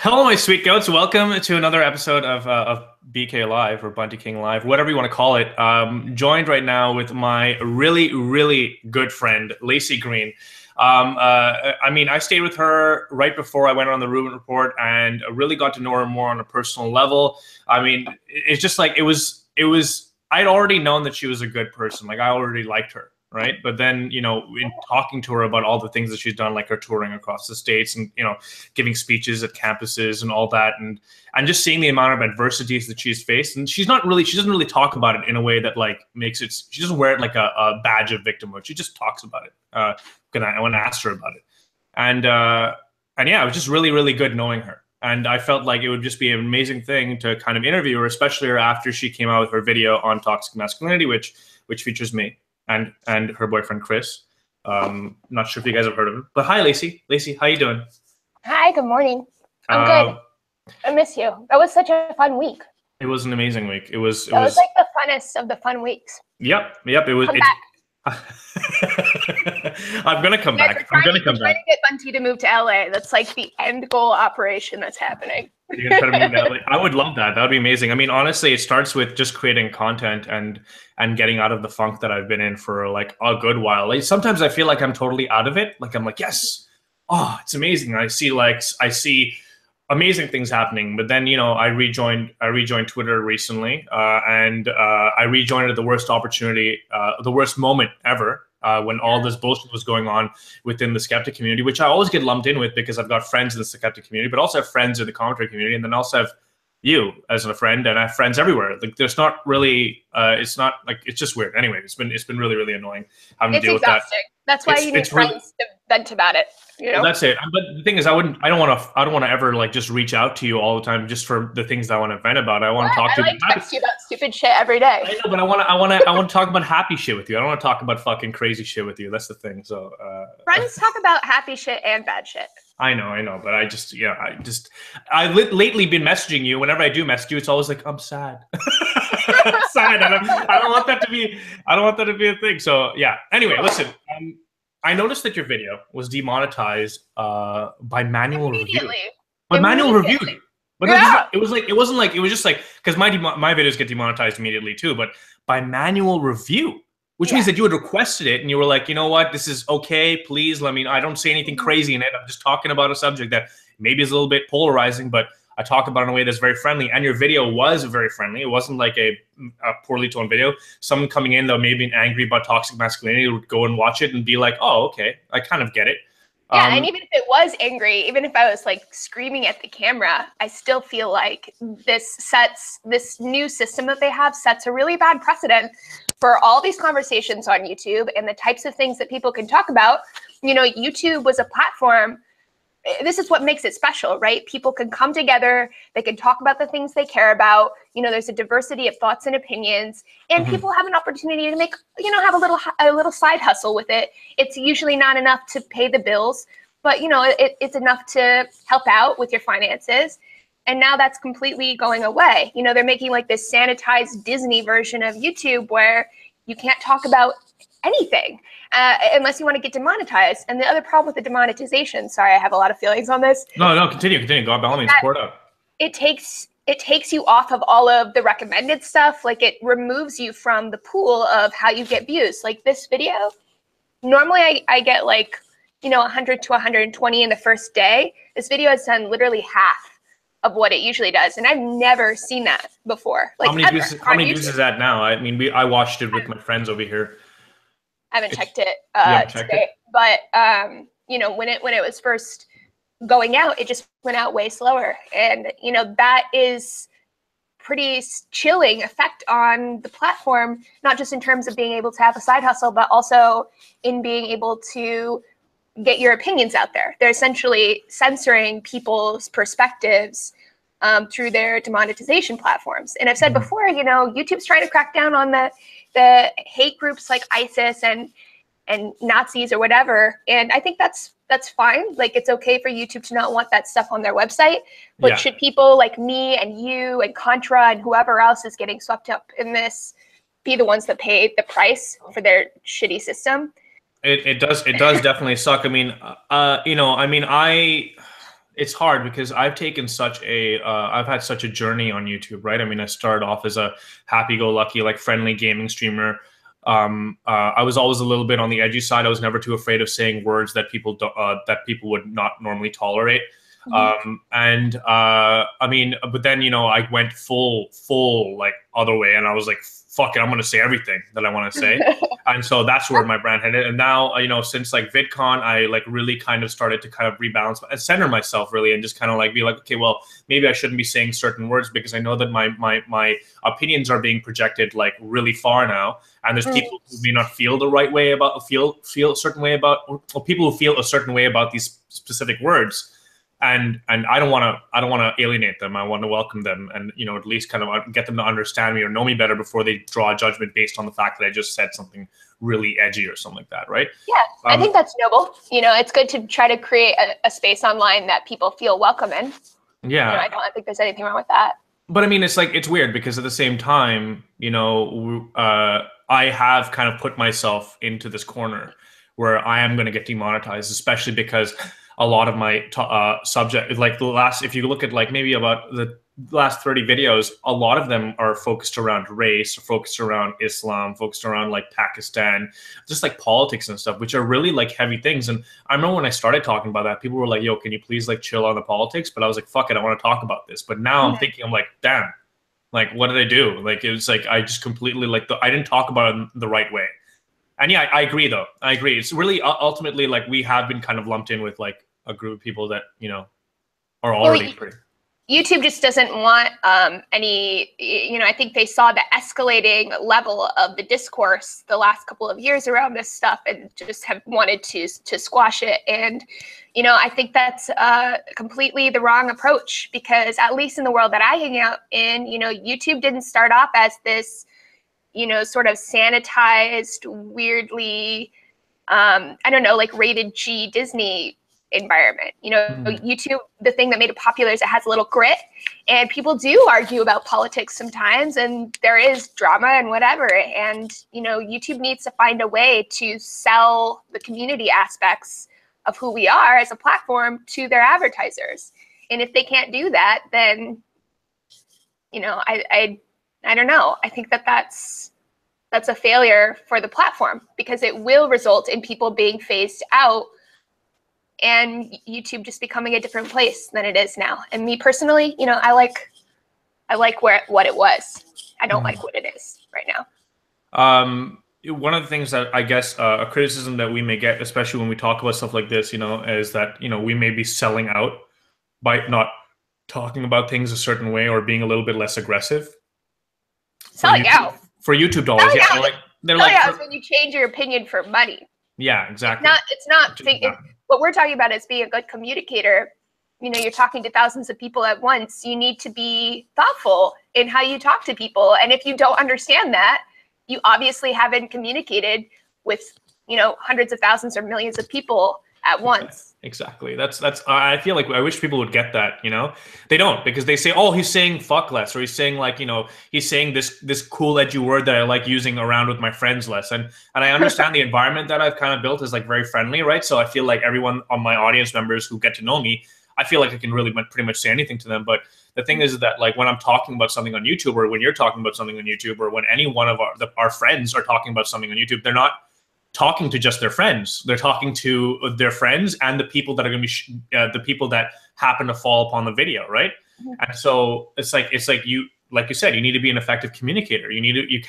Hello, my sweet goats. Welcome to another episode of BK Live or Bunty King Live, whatever you want to call it. Joined right now with my really good friend, Laci Green. I stayed with her right before I went on the Rubin Report and really got to know her more on a personal level. I mean, it's just like it was. I'd already known that she was a good person. Like I already liked her. Right. But then, in talking to her about all the things that she's done, like her touring across the States and, giving speeches at campuses and all that, and just seeing the amount of adversities that she's faced. And she doesn't really talk about it in a way that like makes it, she doesn't wear it like a badge of victimhood. She just talks about it. I want to ask her about it. And yeah, it was just really good knowing her. And I felt like it would just be an amazing thing to kind of interview her, especially after she came out with her video on toxic masculinity, which features me and her boyfriend Chris. Not sure if you guys have heard of him, but hi, Laci. Laci, how you doing? Hi, good morning. I'm good. I miss you. That was such a fun week. It was an amazing week. It was like the funnest of the fun weeks. Yep. It was. I'm gonna come back. I'm gonna come back. Trying to get Bunty to move to LA. That's like the end goal operation that's happening. You're gonna try to move to LA? I would love that. That would be amazing. I mean, honestly, it starts with just creating content and getting out of the funk that I've been in for like a good while. Like sometimes I feel like I'm totally out of it. Like I'm like, yes, oh, it's amazing. I see amazing things happening. But then, I rejoined Twitter recently, and I rejoined at the worst opportunity, the worst moment ever. When all this bullshit was going on within the skeptic community, which I always get lumped in with because I've got friends in the skeptic community, but also have friends in the commentary community, and then also have you as a friend, and I have friends everywhere. Like there's not really, it's not like, it's just weird. Anyway, it's been really annoying having to deal with that. That's why you need friends to vent about it. Well, that's it. But the thing is, I don't want to ever like just reach out to you all the time just for the things that I want to vent about. I want to talk to you. I text you about stupid shit every day. I know, but I want to talk about happy shit with you. I don't want to talk about fucking crazy shit with you. That's the thing. So friends talk about happy shit and bad shit. I know, but I've lately been messaging you. Whenever I do message you, it's always like, I'm sad. I'm sad. I don't want that to be a thing. So yeah. Anyway, listen. I noticed that your video was demonetized by manual review. But manual review. But yeah. It was just like because my videos get demonetized immediately too, but by manual review. Which means that you had requested it and you were like, you know what, this is okay, please let me, I don't say anything crazy in it. I'm just talking about a subject that maybe is a little bit polarizing, but I talk about it in a way that's very friendly. And your video was very friendly. It wasn't like a poorly toned video. Someone coming in that may be angry about toxic masculinity would go and watch it and be like, oh, okay, I kind of get it. Yeah, and even if it was angry, even if I was like screaming at the camera, I still feel like this new system that they have sets a really bad precedent for all these conversations on YouTube and the types of things that people can talk about. YouTube was a platform. This is what makes it special, right? People can come together, they can talk about the things they care about. There's a diversity of thoughts and opinions, and people have an opportunity to make, have a little side hustle with it. It's usually not enough to pay the bills, but it's enough to help out with your finances. And now that's completely going away. They're making like this sanitized Disney version of YouTube where you can't talk about anything unless you want to get demonetized. And the other problem with the demonetization, sorry, I have a lot of feelings on this. No, continue. Go on, by all means, pour it out. It takes you off of all of the recommended stuff. Like it removes you from the pool of how you get views. Like this video, normally I get like, 100 to 120 in the first day. This video has done literally half of what it usually does, and I've never seen that before. Like how many views is that now? I mean, I watched it with my friends over here. I haven't checked it today, but when it was first going out, it just went out way slower, and that is pretty chilling effect on the platform, not just in terms of being able to have a side hustle, but also in being able to get your opinions out there. They're essentially censoring people's perspectives through their demonetization platforms. And I've said before, YouTube's trying to crack down on the hate groups like ISIS and Nazis or whatever. And I think that's fine. Like it's okay for YouTube to not want that stuff on their website. But should people like me and you and Contra and whoever else is getting swept up in this be the ones that pay the price for their shitty system? It does definitely suck. I mean, it's hard because I've taken such a I've had such a journey on YouTube, right? I mean, I started off as a happy-go-lucky, like friendly gaming streamer. I was always a little bit on the edgy side. I was never too afraid of saying words that people would not normally tolerate. I mean, but then, you know, I went full like other way, and I was like, fuck it, I'm gonna say everything that I want to say. And so that's where my brand headed. And now, you know, since like VidCon, I like really kind of started to kind of rebalance and center myself really, and just kind of like be like, okay, well, maybe I shouldn't be saying certain words because I know that my opinions are being projected like really far now. And there's people who may not feel the right way about feel a certain way about, or people who feel a certain way about these specific words. And I don't want to alienate them. I want to welcome them, and, you know, at least kind of get them to understand me or know me better before they draw a judgment based on the fact that I just said something really edgy or something like that, right? Yeah, I think that's noble. You know, it's good to try to create a space online that people feel welcome in. Yeah, you know, I don't think there's anything wrong with that. But I mean, it's like, it's weird because at the same time, you know, I have kind of put myself into this corner where I am going to get demonetized, especially because a lot of my subject, like the last, if you look at like maybe about the last 30 videos, a lot of them are focused around race, focused around Islam, focused around like Pakistan, just like politics and stuff, which are really like heavy things. And I remember when I started talking about that, people were like, yo, can you please like chill on the politics? But I was like, fuck it, I want to talk about this. But now I'm thinking, I'm like, damn, like, what did I do? Like, it was like, I just completely like, I didn't talk about it the right way. And yeah, I agree though. I agree. It's really ultimately like we have been kind of lumped in with like a group of people that, you know, are already pretty. YouTube just doesn't want any, you know, I think they saw the escalating level of the discourse the last couple of years around this stuff and just have wanted to squash it. And, you know, I think that's completely the wrong approach, because at least in the world that I hang out in, you know, YouTube didn't start off as this, you know, sort of sanitized, weirdly, I don't know, like rated G Disney environment. You know, YouTube, the thing that made it popular is it has a little grit, and people do argue about politics sometimes, and there is drama and whatever. And, you know, YouTube needs to find a way to sell the community aspects of who we are as a platform to their advertisers. And if they can't do that, then, you know, I don't know. I think that that's a failure for the platform, because it will result in people being phased out and YouTube just becoming a different place than it is now. And me personally, you know, I like what it was. I don't like what it is right now. One of the things that I guess a criticism that we may get, especially when we talk about stuff like this, you know, is that, you know, we may be selling out by not talking about things a certain way or being a little bit less aggressive. Selling out for YouTube dollars. Yeah, they're like when you change your opinion for money. Yeah, exactly. It's not what we're talking about is being a good communicator. You know, you're talking to thousands of people at once. You need to be thoughtful in how you talk to people. And if you don't understand that, you obviously haven't communicated with, you know, hundreds of thousands or millions of people at once. Exactly. That's I feel like I wish people would get that, you know. They don't, because they say, oh, he's saying fuck less, or he's saying like, you know, he's saying this cool edgy word that I like using around with my friends less. And I understand the environment that I've kind of built is like very friendly, right? So I feel like everyone on my audience members who get to know me, I feel like I can really pretty much say anything to them. But the thing is that like when I'm talking about something on YouTube, or when you're talking about something on YouTube, or when any one of our friends are talking about something on YouTube, they're not talking to just their friends. They're talking to their friends and the people that are going to be the people that happen to fall upon the video, right? And so it's like you, like you said, you need to be an effective communicator. You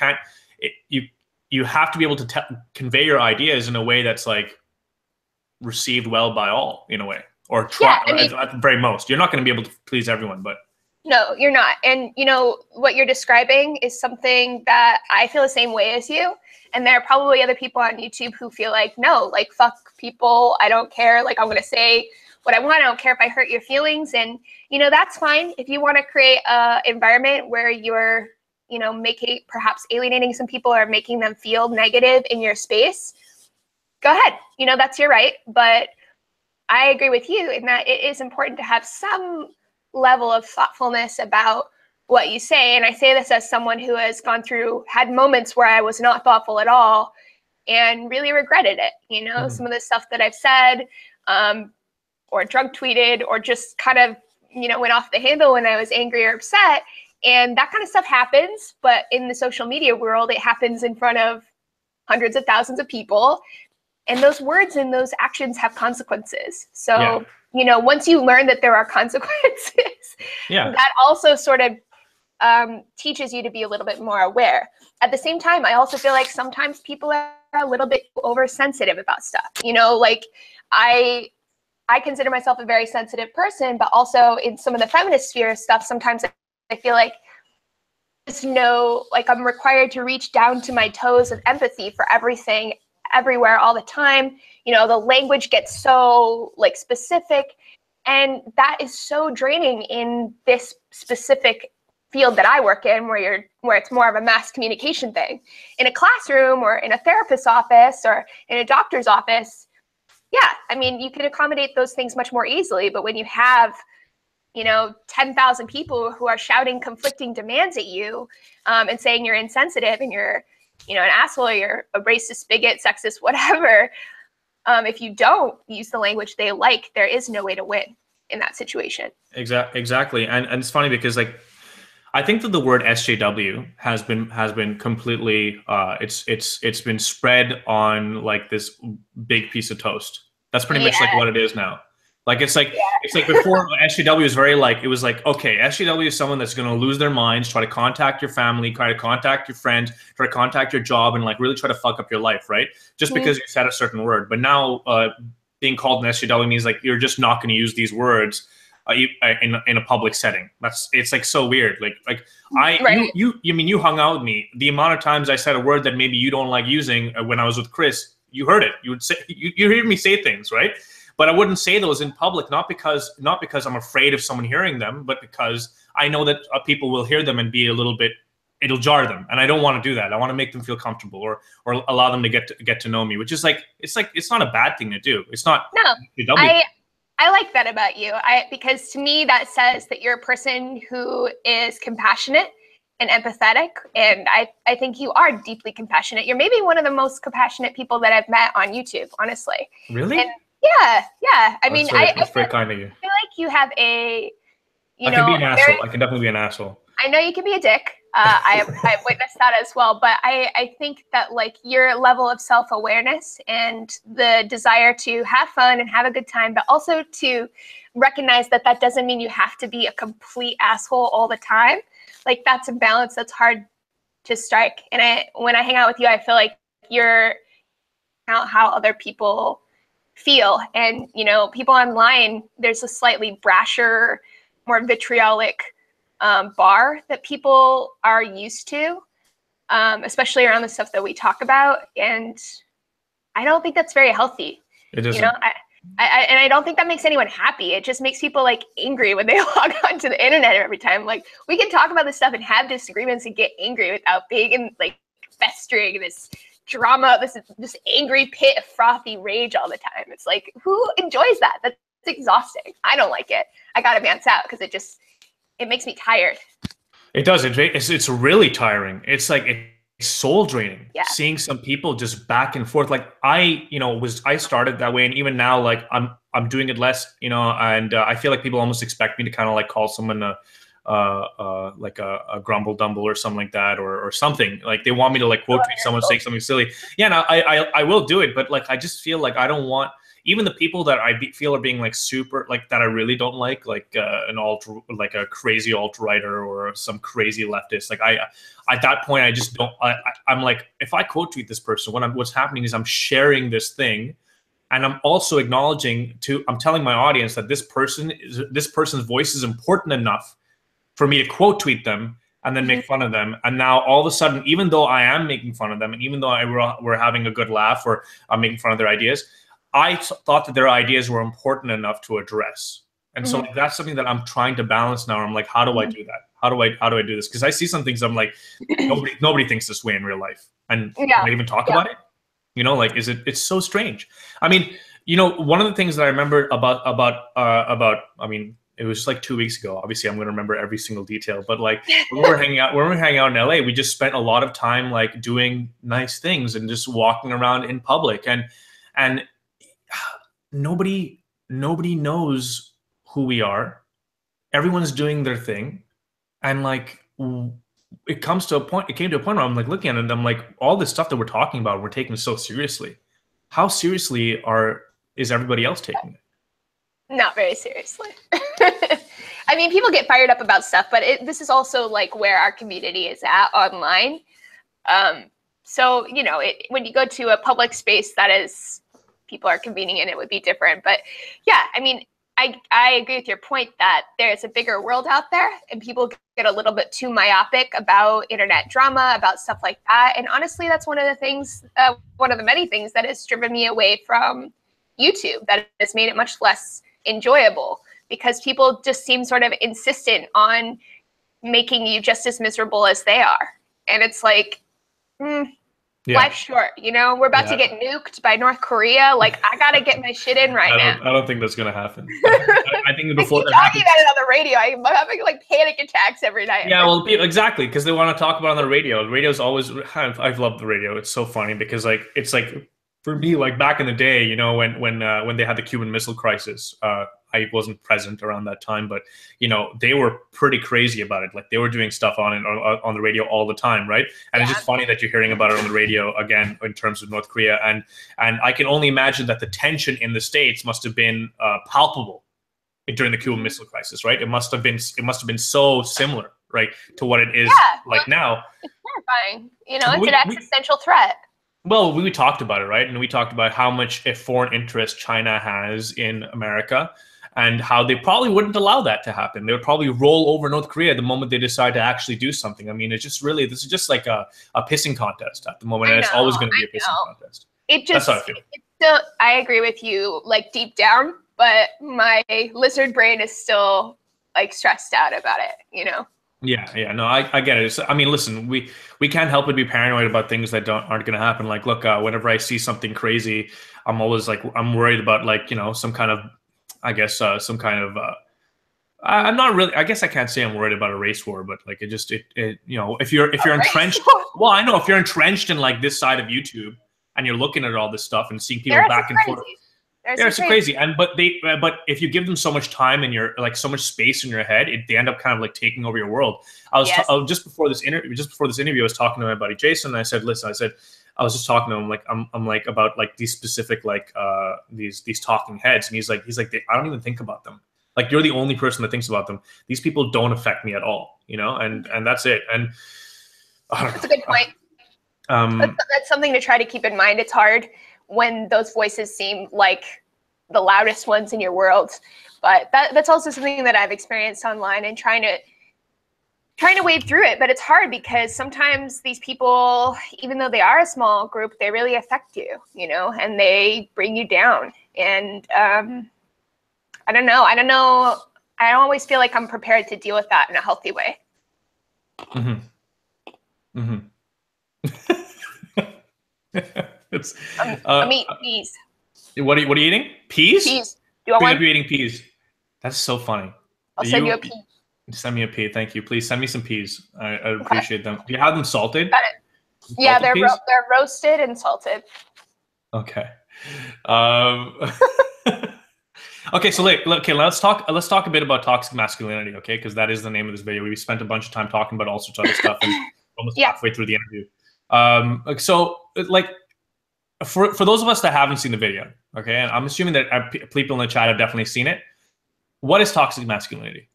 have to be able to convey your ideas in a way that's like received well by all, in a way, or try at the very most. You're not going to be able to please everyone, but no, you're not. And you know what you're describing is something that I feel the same way as you. And there are probably other people on YouTube who feel like, no, like, fuck people. I don't care. Like, I'm going to say what I want. I don't care if I hurt your feelings. And, you know, that's fine. If you want to create an environment where you're, you know, perhaps alienating some people or making them feel negative in your space, go ahead. You know, that's your right. But I agree with you in that it is important to have some level of thoughtfulness about what you say. And I say this as someone who has had moments where I was not thoughtful at all and really regretted it. You know, some of the stuff that I've said, or drunk tweeted or just kind of, you know, went off the handle when I was angry or upset. And that kind of stuff happens. But in the social media world, it happens in front of hundreds of thousands of people. And those words and those actions have consequences. So, you know, once you learn that there are consequences, that also sort of teaches you to be a little bit more aware. At the same time, I also feel like sometimes people are a little bit oversensitive about stuff. You know, like I consider myself a very sensitive person, but also in some of the feminist sphere stuff, sometimes I feel like just know, like I'm required to reach down to my toes of empathy for everything, everywhere, all the time. You know, the language gets so like specific, and that is so draining in this specific field that I work in, where it's more of a mass communication thing. In a classroom or in a therapist's office or in a doctor's office, yeah, I mean, you can accommodate those things much more easily. But when you have, you know, 10,000 people who are shouting conflicting demands at you and saying you're insensitive and you're, you know, an asshole, you're a racist, bigot, sexist, whatever, if you don't use the language they like, there is no way to win in that situation. Exactly. And it's funny because, like, I think that the word SJW has been completely it's been spread on like this big piece of toast. That's pretty much like what it is now. Like it's like before SJW was very like, it was like, okay, SJW is someone that's going to lose their minds, try to contact your family, try to contact your friends, try to contact your job, and like really try to fuck up your life, right? Just because you said a certain word. But now being called an SJW means like you're just not going to use these words in a public setting. It's like so weird. Like you hung out with me. The amount of times I said a word that maybe you don't like using when I was with Chris, you heard it. You would say you hear me say things, right? But I wouldn't say those in public, not because I'm afraid of someone hearing them, but because I know that people will hear them and be a little bit, it'll jar them, and I don't want to do that. I want to make them feel comfortable or allow them to get to know me, which is like it's not a bad thing to do. It's not. No, I like that about you. Because to me that says that you're a person who is compassionate and empathetic, and I think you are deeply compassionate. You're maybe one of the most compassionate people that I've met on YouTube, honestly. Really? And yeah. I mean, that's very kind of you. I feel like you have I can be an asshole. I can definitely be an asshole. I know you can be a dick. I've witnessed that as well. But I think that like your level of self-awareness and the desire to have fun and have a good time, but also to recognize that that doesn't mean you have to be a complete asshole all the time. Like that's a balance that's hard to strike. And when I hang out with you, I feel like you're how other people feel. And, you know, people online, there's a slightly brasher, more vitriolic bar that people are used to, especially around the stuff that we talk about. And I don't think that's very healthy. It isn't. You know, and I don't think that makes anyone happy. It just makes people like angry when they log onto the internet every time. Like we can talk about this stuff and have disagreements and get angry without being in like festering this drama, this angry pit of frothy rage all the time. It's like, who enjoys that? That's exhausting. I don't like it. I gotta bounce out because it makes me tired. It does. It's really tiring. It's like it's soul draining. Yeah. Seeing some people just back and forth. Like I started that way, and even now, like I'm doing it less. You know, and I feel like people almost expect me to kind of like call someone like a grumble dumble or something like that, or something. Like they want me to like quote tweet someone, say something silly. Yeah, no, I will do it, but like I just feel like I don't want. Even the people that feel are being like super, like that I really don't like like a crazy alt-righter or some crazy leftist. Like at that point, I just don't, I'm like, if I quote tweet this person, what's happening is I'm sharing this thing, and I'm also I'm telling my audience that this person's voice is important enough for me to quote tweet them and then make fun of them. And now all of a sudden, even though I am making fun of them, and even though we're having a good laugh or I'm making fun of their ideas, I thought that their ideas were important enough to address. And so like, that's something that I'm trying to balance now. I'm like, how do I do that? How do I do this? Because I see some things I'm like, nobody thinks this way in real life. And I even talk about it. You know, like it's so strange. I mean, you know, one of the things that I remember about I mean, it was like 2 weeks ago. Obviously, I'm going to remember every single detail. But like when we were hanging out in LA, we just spent a lot of time like doing nice things and just walking around in public. And nobody nobody knows who we are. Everyone's doing their thing. And like, it came to a point where I'm like looking at it and I'm like, all this stuff that we're talking about, we're taking so seriously. How seriously is everybody else taking it? Not very seriously. I mean, people get fired up about stuff, but this is also like where our community is at online. So, you know, when you go to a public space that is people are convening in, it would be different. But yeah, I mean, I agree with your point that there's a bigger world out there and people get a little bit too myopic about internet drama, about stuff like that. And honestly, that's one of the things, one of the many things that has driven me away from YouTube, that has made it much less enjoyable, because people just seem sort of insistent on making you just as miserable as they are. And it's like, life's short, you know, we're about to get nuked by North Korea. Like, I got to get my shit in now. I don't think that's going to happen. I think before that happens. Talking about it on the radio, I'm having like panic attacks every night. Yeah, well, exactly, because they want to talk about it on the radio. The radio's always, I've loved the radio. It's so funny because like, it's like, for me, like back in the day, you know, when they had the Cuban Missile Crisis, I wasn't present around that time, but you know, they were pretty crazy about it. Like they were doing stuff on the radio all the time, right? And it's just funny that you're hearing about it on the radio again in terms of North Korea. And I can only imagine that the tension in the States must have been palpable during the Cuban Missile Crisis, right? It must have been so similar, right, to what it is now. It's terrifying. You know, it's an existential threat. Well, we talked about it, right? And we talked about how much a foreign interest China has in America and how they probably wouldn't allow that to happen. They would probably roll over North Korea the moment they decide to actually do something. I mean, it's just really, this is just like a pissing contest at the moment. And it's always going to be a pissing contest. That's how I feel. I agree with you, like deep down, but my lizard brain is still like stressed out about it, you know? Yeah, no, I get it. I mean, listen, we can't help but be paranoid about things that aren't going to happen. Like, look, whenever I see something crazy, I'm always like, I'm worried about like, you know, some kind of, I guess, some kind of, I'm not really, I guess I can't say I'm worried about a race war, but like, it you know, if you're entrenched, well, I know if you're entrenched in like this side of YouTube and you're looking at all this stuff and seeing people back and forth. They're so crazy, but if you give them so much time and you're like so much space in your head, they end up kind of like taking over your world. I was just before this interview, I was talking to my buddy Jason, and I said, listen, I was just talking to him like I'm like about like these specific like these talking heads, and he's like I don't even think about them. Like you're the only person that thinks about them. These people don't affect me at all, you know, and that's it. And that's a good point. That's something to try to keep in mind. It's hard when those voices seem like the loudest ones in your world. But that's also something that I've experienced online and trying to wade through it. But it's hard because sometimes these people, even though they are a small group, they really affect you, you know, and they bring you down. And I don't know. I don't always feel like I'm prepared to deal with that in a healthy way. I'm eating peas. What are you eating? Peas? Peas. Do you want one? You're eating peas. That's so funny. I'll send you a pea. Send me a pea. Thank you. Please send me some peas. I appreciate them. Do you have them salted? Got it. Yeah, they're roasted and salted. Okay. Okay, so let's talk a bit about toxic masculinity, okay? Because that is the name of this video. We spent a bunch of time talking about all sorts of other stuff and almost halfway through the interview. For those of us that haven't seen the video, okay, and I'm assuming that people in the chat have definitely seen it. What is toxic masculinity?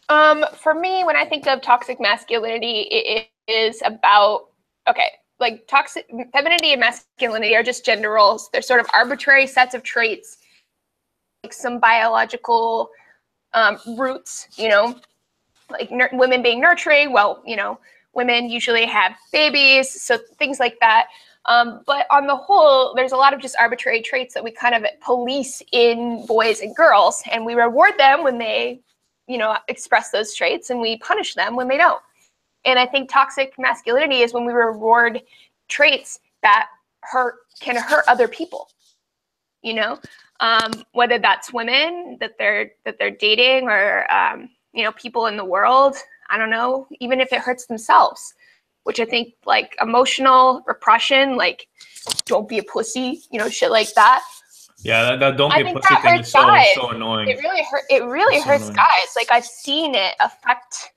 For me, when I think of toxic masculinity, it is about, like toxic femininity and masculinity are just gender roles. They're sort of arbitrary sets of traits, like some biological roots, you know, like women being nurturing. Well, you know, women usually have babies, so things like that. But on the whole, there's a lot of just arbitrary traits that we kind of police in boys and girls, and we reward them when they, you know, express those traits, and we punish them when they don't. And I think toxic masculinity is when we reward traits that can hurt other people, you know, whether that's women that they're dating or, you know, people in the world. I don't know, even if it hurts themselves, which I think like emotional repression, like don't be a pussy, you know, shit like that. Yeah, that don't I be a think pussy that thing hurts is guys. so annoying. It really It's so hurts annoying. guys. Like I've seen it affect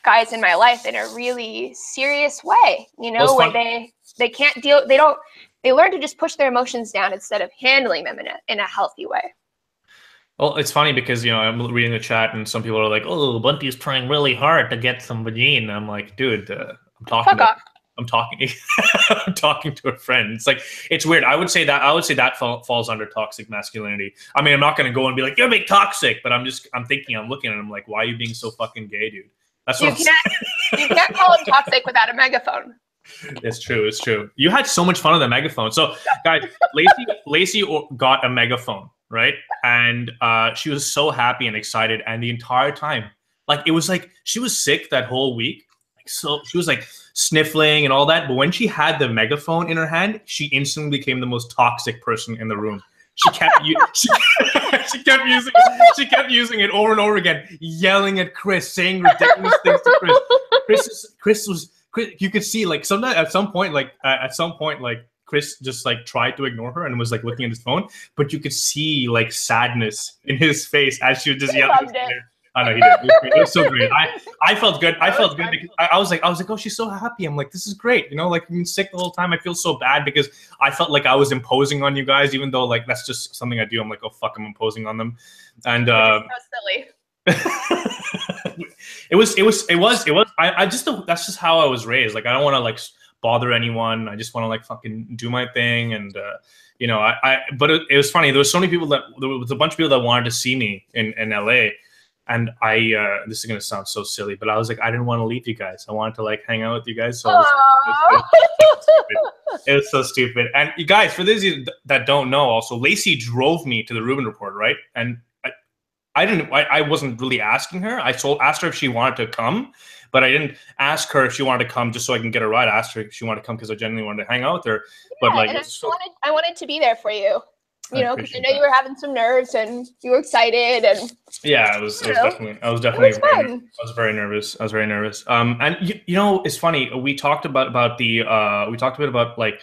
guys in my life in a really serious way, you know, where they can't deal, they learn to just push their emotions down instead of handling them in a healthy way. Well, it's funny because, you know, I'm reading the chat and some people are like, "Oh, Bunty's trying really hard to get some vagine." And I'm like, dude, I'm talking Fuck off. I'm talking I'm talking to a friend. It's like, it's weird. I would say that falls under toxic masculinity. I mean, I'm not going to go and be like, "You're being toxic," but I'm looking at him like, "Why are you being so fucking gay, dude?" That's what you can't call him toxic without a megaphone. It's true. It's true. You had so much fun with the megaphone. So, guys, Laci got a megaphone, right? And she was so happy and excited. And the entire time, like, it was like she was sick that whole week. Like, so she was like sniffling and all that. But when she had the megaphone in her hand, she instantly became the most toxic person in the room. She kept using it over and over again, yelling at Chris, saying ridiculous things to Chris. Chris was. You could see like at some point Chris just like tried to ignore her and was like looking at his phone, but you could see like sadness in his face as she was just yelling. I know he did. It was so great. I felt good. I felt good because I was like, oh, she's so happy. I'm like, this is great. You know, like, I've been sick the whole time. I feel so bad because I felt like I was imposing on you guys, even though like that's just something I do. I'm like, oh fuck, I'm imposing on them, and so silly. it was that's just how I was raised. Like, I don't want to like bother anyone. I just want to like fucking do my thing. And you know, but it was funny. There was so many people there was a bunch of people that wanted to see me in LA, and this is gonna sound so silly, but I was like, I didn't want to leave you guys. I wanted to like hang out with you guys. So it was so stupid. And you guys, for those of you that don't know, also Laci drove me to the Rubin Report, right? And I wasn't really asking her. I asked her if she wanted to come, but I didn't ask her if she wanted to come just so I can get a ride. I asked her if she wanted to come because I genuinely wanted to hang out with her. Yeah, but like, and I wanted to be there for you. You know, because I know you were having some nerves and you were excited, and yeah, I was very nervous. And you know, it's funny. We talked a bit about like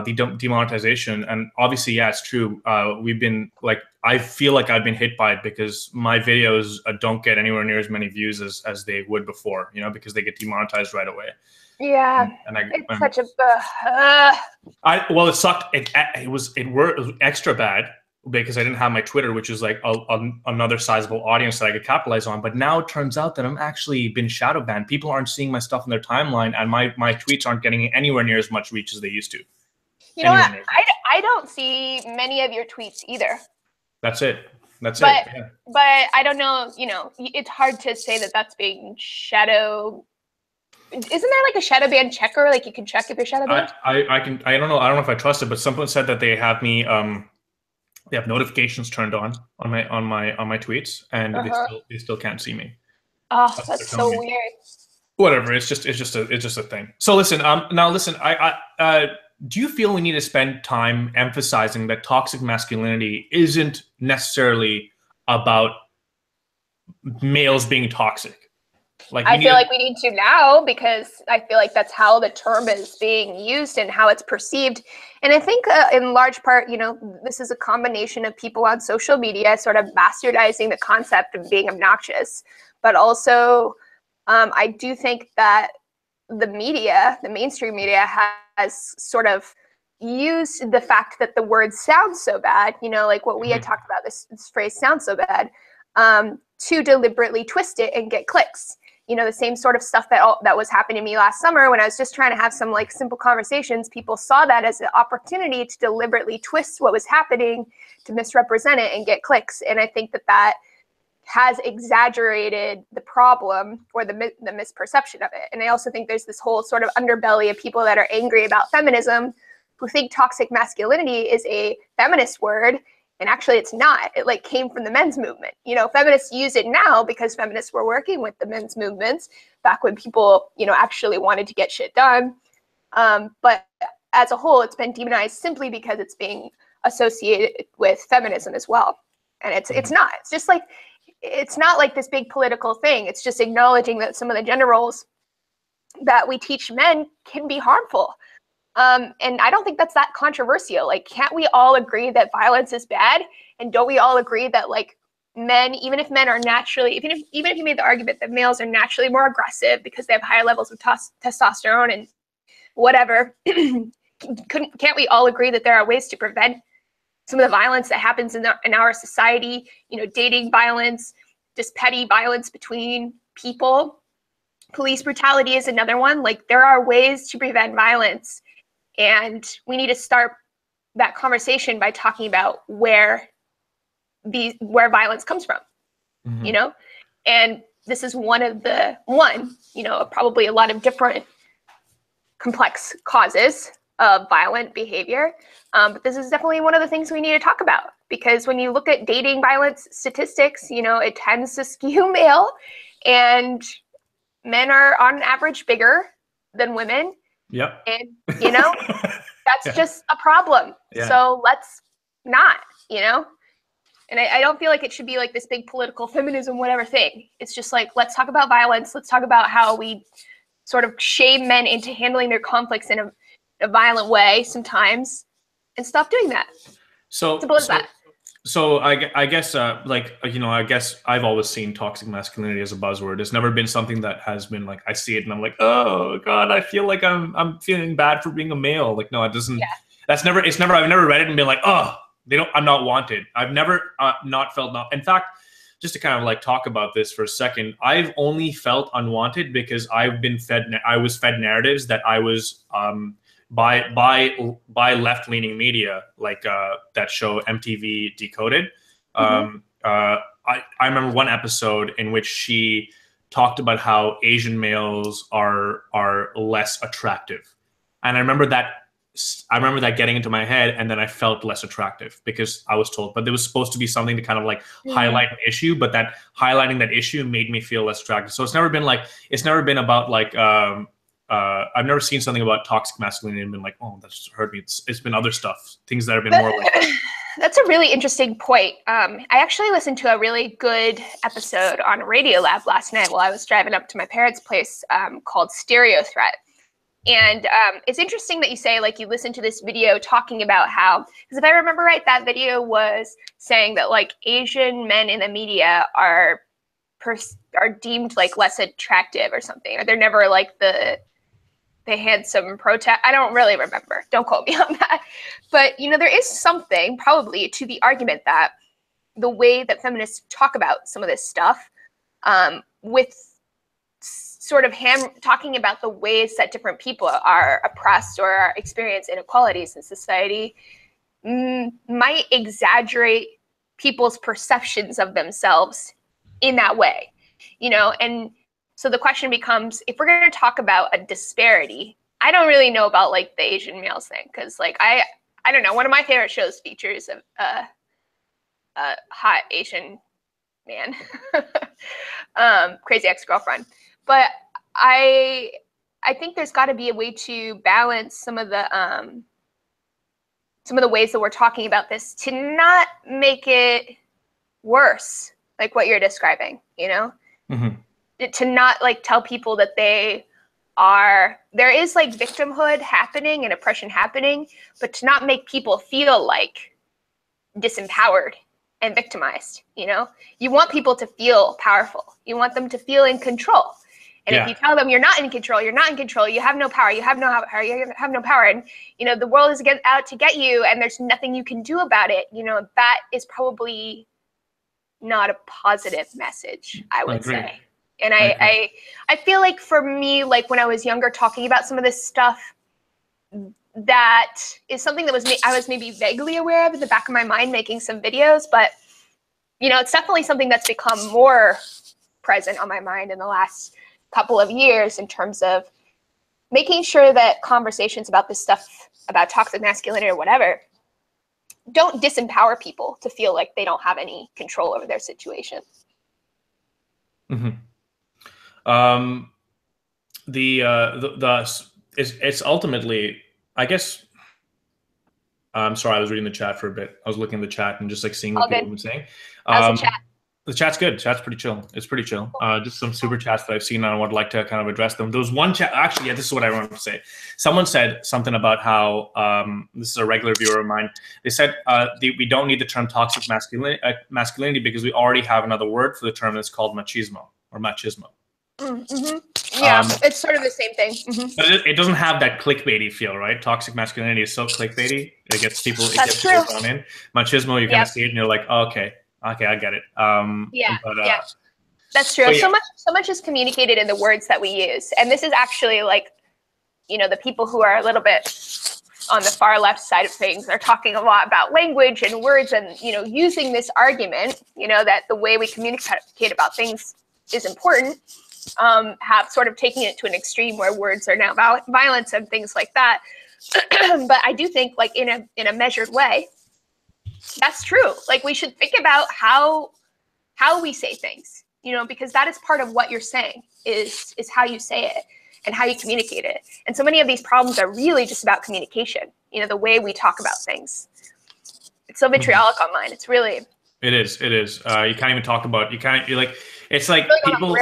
the demonetization, and obviously, yeah, it's true. We've been like, I feel like I've been hit by it because my videos don't get anywhere near as many views as they would before. You know, because they get demonetized right away. Yeah, it's such a. Well, it sucked. It was extra bad because I didn't have my Twitter, which is like another sizable audience that I could capitalize on. But now it turns out that I'm actually been shadow banned. People aren't seeing my stuff in their timeline, and my tweets aren't getting anywhere near as much reach as they used to. You know what? I don't see many of your tweets either. That's it. But I don't know. You know, it's hard to say that that's being shadow. Isn't there like a shadow ban checker? Like you can check if you're shadow banned? I don't know if I trust it, but someone said that they have me they have notifications turned on my tweets, and they still can't see me. Oh, that's so weird. Whatever, it's just a thing. So listen, now listen, I do you feel we need to spend time emphasizing that toxic masculinity isn't necessarily about males being toxic? Like, I feel like we need to now, because I feel like that's how the term is being used and how it's perceived. And I think in large part, you know, this is a combination of people on social media sort of bastardizing the concept of being obnoxious. But also, I do think that the media, the mainstream media, has sort of used the fact that the word sounds so bad, you know, like what we had talked about, this phrase sounds so bad, to deliberately twist it and get clicks. You know, the same sort of stuff that was happening to me last summer when I was just trying to have some like simple conversations. People saw that as an opportunity to deliberately twist what was happening, to misrepresent it and get clicks. And I think that has exaggerated the problem or the misperception of it. And I also think there's this whole sort of underbelly of people that are angry about feminism, who think toxic masculinity is a feminist word. And actually it's not. It like came from the men's movement. You know, feminists use it now because feminists were working with the men's movements back when people, you know, actually wanted to get shit done. But as a whole, it's been demonized simply because it's being associated with feminism as well. And it's not. It's just like, it's not like this big political thing. It's just acknowledging that some of the gender roles that we teach men can be harmful. And I don't think that's that controversial. Like, can't we all agree that violence is bad? And don't we all agree that, like, men, even if men are naturally, even if you made the argument that males are naturally more aggressive because they have higher levels of testosterone and whatever, can't we all agree that there are ways to prevent some of the violence that happens in our society? You know, dating violence, just petty violence between people. Police brutality is another one. Like, there are ways to prevent violence. And we need to start that conversation by talking about where violence comes from, you know? And this is probably a lot of different complex causes of violent behavior. But this is definitely one of the things we need to talk about, because when you look at dating violence statistics, you know, it tends to skew male, and men are on average bigger than women. Yep. And, you know, that's just a problem. Yeah. So let's not, you know? And I don't feel like it should be like this big political feminism, whatever thing. It's just like, let's talk about violence. Let's talk about how we sort of shame men into handling their conflicts in a violent way sometimes, and stop doing that. Simple as that. So I guess, I guess I've always seen toxic masculinity as a buzzword. It's never been something that has been like, I see it and I'm like, oh God, I feel like I'm feeling bad for being a male. Like, no, it doesn't. Yeah. I've never read it and been like, oh, I'm not wanted. I've never not felt not. In fact, just to kind of like talk about this for a second, I've only felt unwanted because I was fed narratives that I was by left-leaning media, like that show MTV Decoded. I remember one episode in which she talked about how Asian males are less attractive, and I remember that getting into my head, and then I felt less attractive because I was told. But there was supposed to be something to kind of like highlight an issue, but that highlighting that issue made me feel less attractive. So it's never been about like. I've never seen something about toxic masculinity and been like, oh, that just hurt me. It's been other stuff, things that have been more like. That's a really interesting point. I actually listened to a really good episode on Radiolab last night while I was driving up to my parents' place, called Stereo Threat. And it's interesting that you say, like, you listen to this video talking about how, because if I remember right, that video was saying that like Asian men in the media are deemed like less attractive or something, or they're never like the handsome protest. I don't really remember. Don't quote me on that. But, you know, there is something probably to the argument that the way that feminists talk about some of this stuff, with sort of talking about the ways that different people are oppressed or experience inequalities in society, might exaggerate people's perceptions of themselves in that way, you know? And so the question becomes, if we're going to talk about a disparity, I don't really know about like the Asian males thing, because like I don't know, one of my favorite shows features a hot Asian man, Crazy Ex-Girlfriend. But I think there's got to be a way to balance some of the ways that we're talking about this to not make it worse, like what you're describing, you know? To not like tell people that there is like victimhood happening and oppression happening, but to not make people feel like disempowered and victimized, you know? You want people to feel powerful. You want them to feel in control. And if you tell them you're not in control, you have no power, you have no power, and, you know, the world is out to get you and there's nothing you can do about it, you know, that is probably not a positive message, I would say. And I feel like for me, like when I was younger, talking about some of this stuff, that is something that I was maybe vaguely aware of in the back of my mind, making some videos, but, you know, it's definitely something that's become more present on my mind in the last couple of years, in terms of making sure that conversations about this stuff, about toxic masculinity or whatever, don't disempower people to feel like they don't have any control over their situation. It's ultimately, I guess, I'm sorry, I was reading the chat for a bit. I was looking at the chat and just like seeing what people have been saying. How's the chat? The chat's good. Chat's pretty chill. It's pretty chill. Just some super chats that I've seen, and I would like to kind of address them. There was one chat, actually, yeah, this is what I wanted to say. Someone said something about how, this is a regular viewer of mine. They said we don't need the term toxic masculinity because we already have another word for the term that's called machismo or machismo. Mm-hmm. Yeah, it's sort of the same thing. Mm-hmm. But it doesn't have that clickbaity feel, right? Toxic masculinity is so clickbaity. It gets people, That's true. Drawn in. Machismo, you kind of see it and you're like, oh, okay, I get it. Yeah. That's true. Yeah. So much is communicated in the words that we use. And this is actually like, you know, the people who are a little bit on the far left side of things are talking a lot about language and words and, you know, using this argument, you know, that the way we communicate about things is important, have sort of taken it to an extreme where words are now violence and things like that. But I do think like in a measured way, that's true. Like we should think about how we say things, you know, because that is part of what you're saying is how you say it and how you communicate it. And so many of these problems are really just about communication, you know, the way we talk about things. It's so vitriolic online. It's really. It is. You can't even talk about, it's like really people,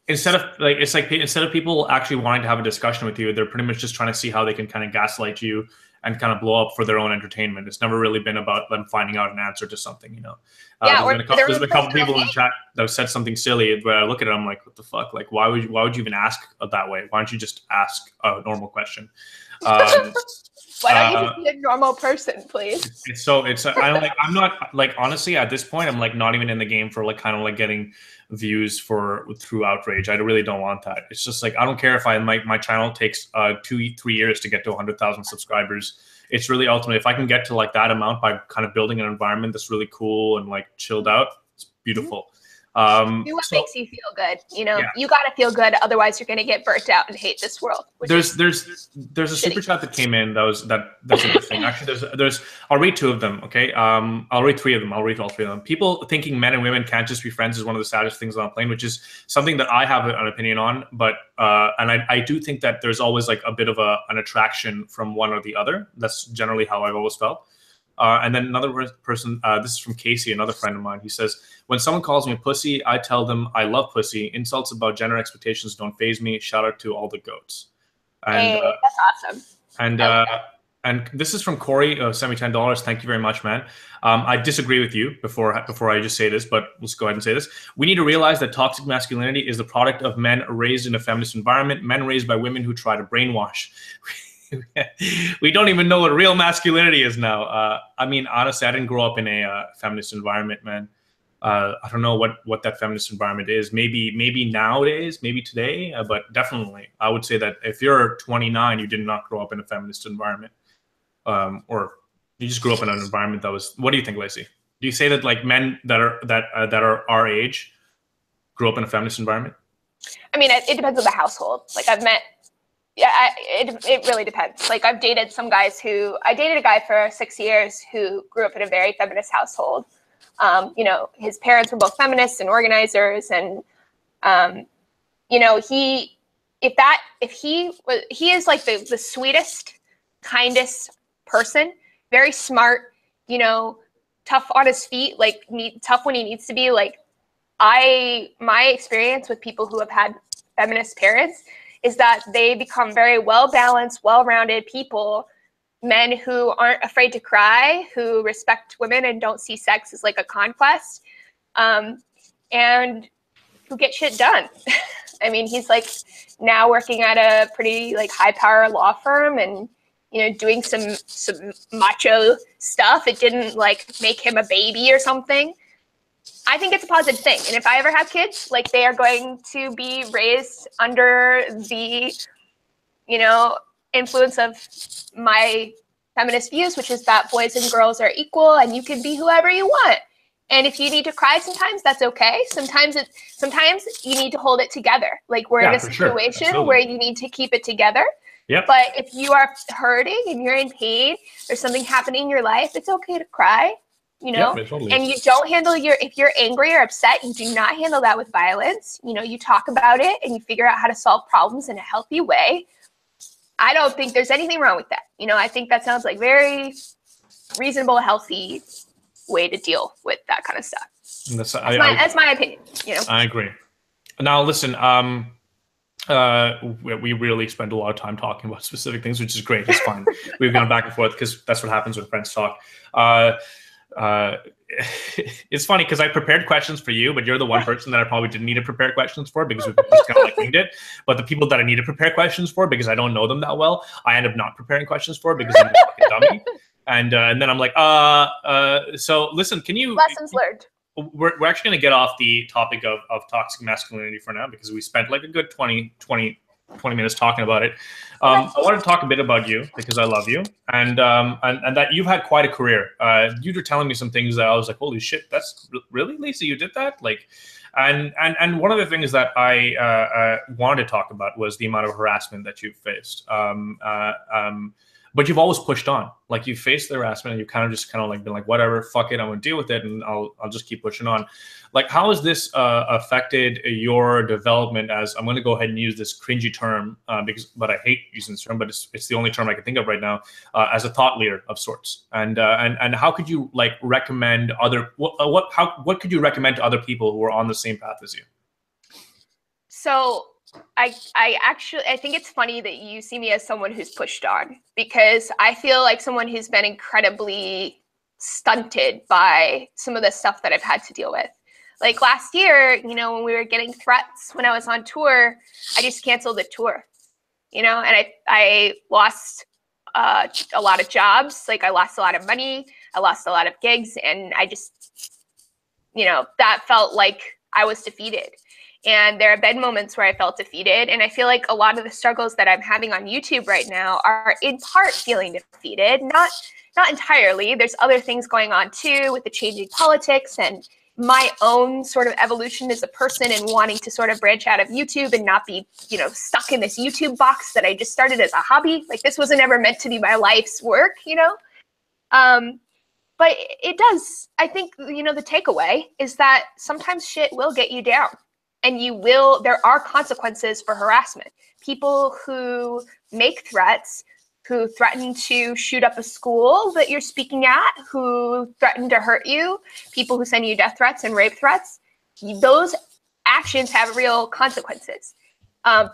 instead of people actually wanting to have a discussion with you, they're pretty much just trying to see how they can kind of gaslight you and kind of blow up for their own entertainment. It's never really been about them finding out an answer to something, you know. There's been a couple people in the chat that have said something silly where I look at it, I'm like, what the fuck? Like, why would you even ask that way? Why don't you just ask a normal question? Why don't you just be a normal person, please? I'm not like, honestly, at this point, I'm like not even in the game for like kind of like getting views through outrage. I really don't want that. It's just like, I don't care if my channel takes 2-3 years to get to 100,000 subscribers. It's really ultimately, if I can get to like that amount by kind of building an environment that's really cool and like chilled out, it's beautiful. Do what makes you feel good. You know, you got to feel good. Otherwise you're going to get burnt out and hate this world. There's a super chat that came in. That's interesting. Actually, there's, I'll read 2 of them. Okay. I'll read 3 of them. I'll read all 3 of them. People thinking men and women can't just be friends is one of the saddest things on a plane, which is something that I have an opinion on. But, and I do think that there's always like a bit of an attraction from one or the other. That's generally how I've always felt. And then another person, this is from Casey, another friend of mine. He says, when someone calls me a pussy, I tell them I love pussy. Insults about gender expectations don't faze me. Shout out to all the goats. And, hey, that's awesome. And this is from Corey, send me $10. Thank you very much, man. I disagree with you before I just say this, but let's go ahead and say this. We need to realize that toxic masculinity is the product of men raised in a feminist environment, men raised by women who try to brainwash. We don't even know what real masculinity is now. I mean, honestly, I didn't grow up in a feminist environment, man. I don't know what that feminist environment is. Maybe nowadays, maybe today, but definitely, I would say that if you're 29, you did not grow up in a feminist environment, or you just grew up in an environment that was. What do you think, Laci? Do you say that like men that are our age grew up in a feminist environment? I mean, it depends on the household. Like I've met. Yeah, it really depends. Like I dated a guy for 6 years who grew up in a very feminist household. You know, his parents were both feminists and organizers, and you know, he is like the sweetest, kindest person, very smart, you know, tough on his feet, like tough when he needs to be. Like my experience with people who have had feminist parents is that they become very well-balanced, well-rounded people, men who aren't afraid to cry, who respect women and don't see sex as like a conquest, and who get shit done. I mean, he's like now working at a pretty like high-power law firm and, you know, doing some macho stuff. It didn't like make him a baby or something. I think it's a positive thing. And if I ever have kids, like they are going to be raised under the, you know, influence of my feminist views, which is that boys and girls are equal and you can be whoever you want. And if you need to cry sometimes, that's okay. Sometimes you need to hold it together. Like we're in a situation where you need to keep it together. Yep. But if you are hurting and you're in pain, there's something happening in your life, it's okay to cry. You know, and you don't handle if you're angry or upset, you do not handle that with violence. You know, you talk about it and you figure out how to solve problems in a healthy way. I don't think there's anything wrong with that. You know, I think that sounds like very reasonable, healthy way to deal with that kind of stuff. That's my opinion. You know. I agree. Now, listen. We really spend a lot of time talking about specific things, which is great. It's fine. We've gone back and forth because that's what happens when friends talk. It's funny because I prepared questions for you, but you're the one person that I probably didn't need to prepare questions for because we just kind of like winged it. But the people that I need to prepare questions for because I don't know them that well, I end up not preparing questions for because I'm a fucking dummy. And then I'm like, so listen, can you... Lessons learned. We're actually going to get off the topic of toxic masculinity for now because we spent like a good 20 minutes talking about it. I wanted to talk a bit about you because I love you and that you've had quite a career. You were telling me some things that I was like, holy shit, that's really, Laci, you did that? Like, and one of the things that I wanted to talk about was the amount of harassment that you've faced. But you've always pushed on. Like you faced the harassment and you kind of like been like, whatever, fuck it, I'm gonna deal with it and I'll just keep pushing on. Like how has this affected your development as, I'm gonna go ahead and use this cringy term but I hate using this term, but it's the only term I can think of right now, as a thought leader of sorts. And how could you like recommend what could you recommend to other people who are on the same path as you? So I think it's funny that you see me as someone who's pushed on because I feel like someone who's been incredibly stunted by some of the stuff that I've had to deal with. Like last year, you know, when we were getting threats when I was on tour, I just canceled the tour, you know, and I lost a lot of jobs. Like I lost a lot of money. I lost a lot of gigs and I just, you know, that felt like I was defeated. And there have been moments where I felt defeated. And I feel like a lot of the struggles that I'm having on YouTube right now are in part feeling defeated, not entirely. There's other things going on too with the changing politics and my own sort of evolution as a person and wanting to sort of branch out of YouTube and not be, you know, stuck in this YouTube box that I just started as a hobby. Like this wasn't ever meant to be my life's work, you know? But it does, I think, you know, the takeaway is that sometimes shit will get you down. And there are consequences for harassment. People who make threats, who threaten to shoot up a school that you're speaking at, who threaten to hurt you, people who send you death threats and rape threats, those actions have real consequences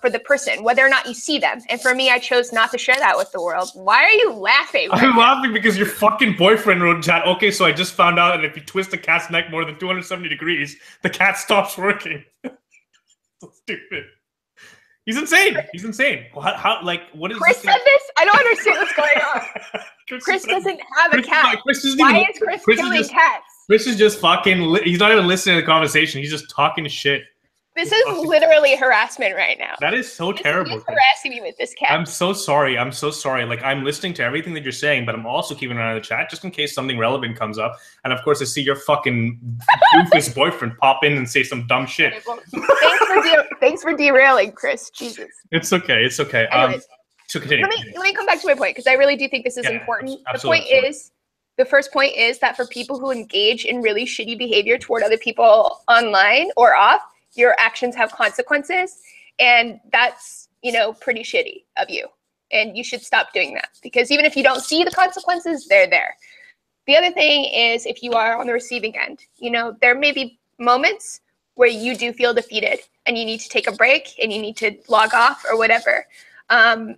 for the person, whether or not you see them. And for me, I chose not to share that with the world. Why are you laughing? I'm laughing because your fucking boyfriend wrote in chat, okay, so I just found out that if you twist a cat's neck more than 270 degrees, the cat stops working. So stupid. He's insane. He's insane. How like, what is Chris said this? I don't understand what's going on. Chris doesn't have a cat. Why is Chris killing cats? Chris is just fucking, he's not even listening to the conversation. He's just talking shit. This is literally harassment right now. That is so terrible. He's harassing me with this cat. I'm so sorry. I'm so sorry. Like, I'm listening to everything that you're saying, but I'm also keeping an eye on the chat just in case something relevant comes up. And of course, I see your fucking doofus boyfriend pop in and say some dumb shit. Thanks for derailing, Chris. Jesus. It's okay. It's okay. So continue. Let me come back to my point because I really do think this is important. The first point is that for people who engage in really shitty behavior toward other people online or off, your actions have consequences, and that's, you know, pretty shitty of you. And you should stop doing that because even if you don't see the consequences, they're there. The other thing is if you are on the receiving end, you know, there may be moments where you do feel defeated and you need to take a break and you need to log off or whatever. And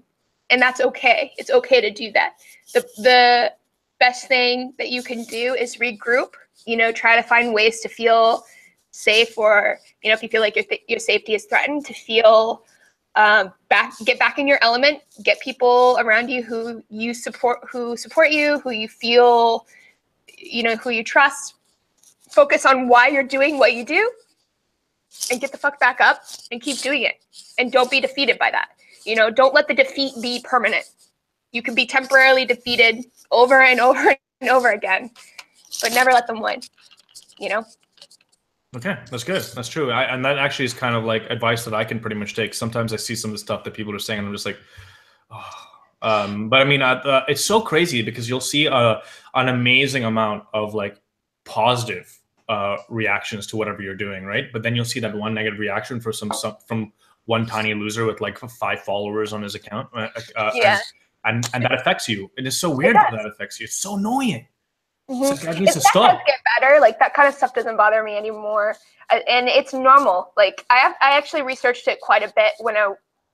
that's okay. It's okay to do that. The best thing that you can do is regroup, you know, try to find ways to feel safe, or, you know, if you feel like your safety is threatened, to feel get back in your element, get people around you who support you, who you feel, you know, who you trust, focus on why you're doing what you do, and get the fuck back up and keep doing it. And don't be defeated by that. You know, don't let the defeat be permanent. You can be temporarily defeated over and over and over again, but never let them win, you know? Okay, that's good. That's true. And that actually is kind of like advice that I can pretty much take. Sometimes I see some of the stuff that people are saying and I'm just like, oh. But I mean, it's so crazy because you'll see an amazing amount of like positive reactions to whatever you're doing, right? But then you'll see that one negative reaction for from one tiny loser with like 5 followers on his account. Yeah. And that affects you. It is so weird how that affects you. It's so annoying. It's like, that needs to That does stop. get better. Like that kind of stuff doesn't bother me anymore, and it's normal. Like I actually researched it quite a bit when I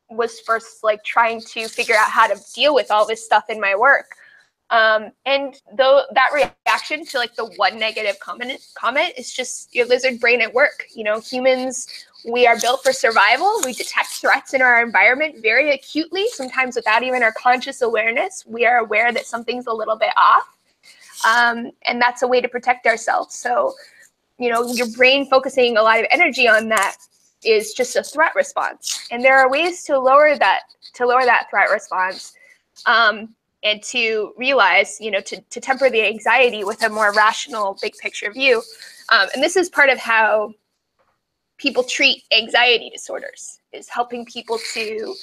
was first like trying to figure out how to deal with all this stuff in my work. And though that reaction to like the one negative comment is just your lizard brain at work. You know, humans, we are built for survival. We detect threats in our environment very acutely, sometimes without even our conscious awareness. We are aware that something's a little bit off. And that's a way to protect ourselves. So, you know, your brain focusing a lot of energy on that is just a threat response. And there are ways to lower that threat response. And to realize, you know, to temper the anxiety with a more rational, big picture view. And this is part of how people treat anxiety disorders, is helping people to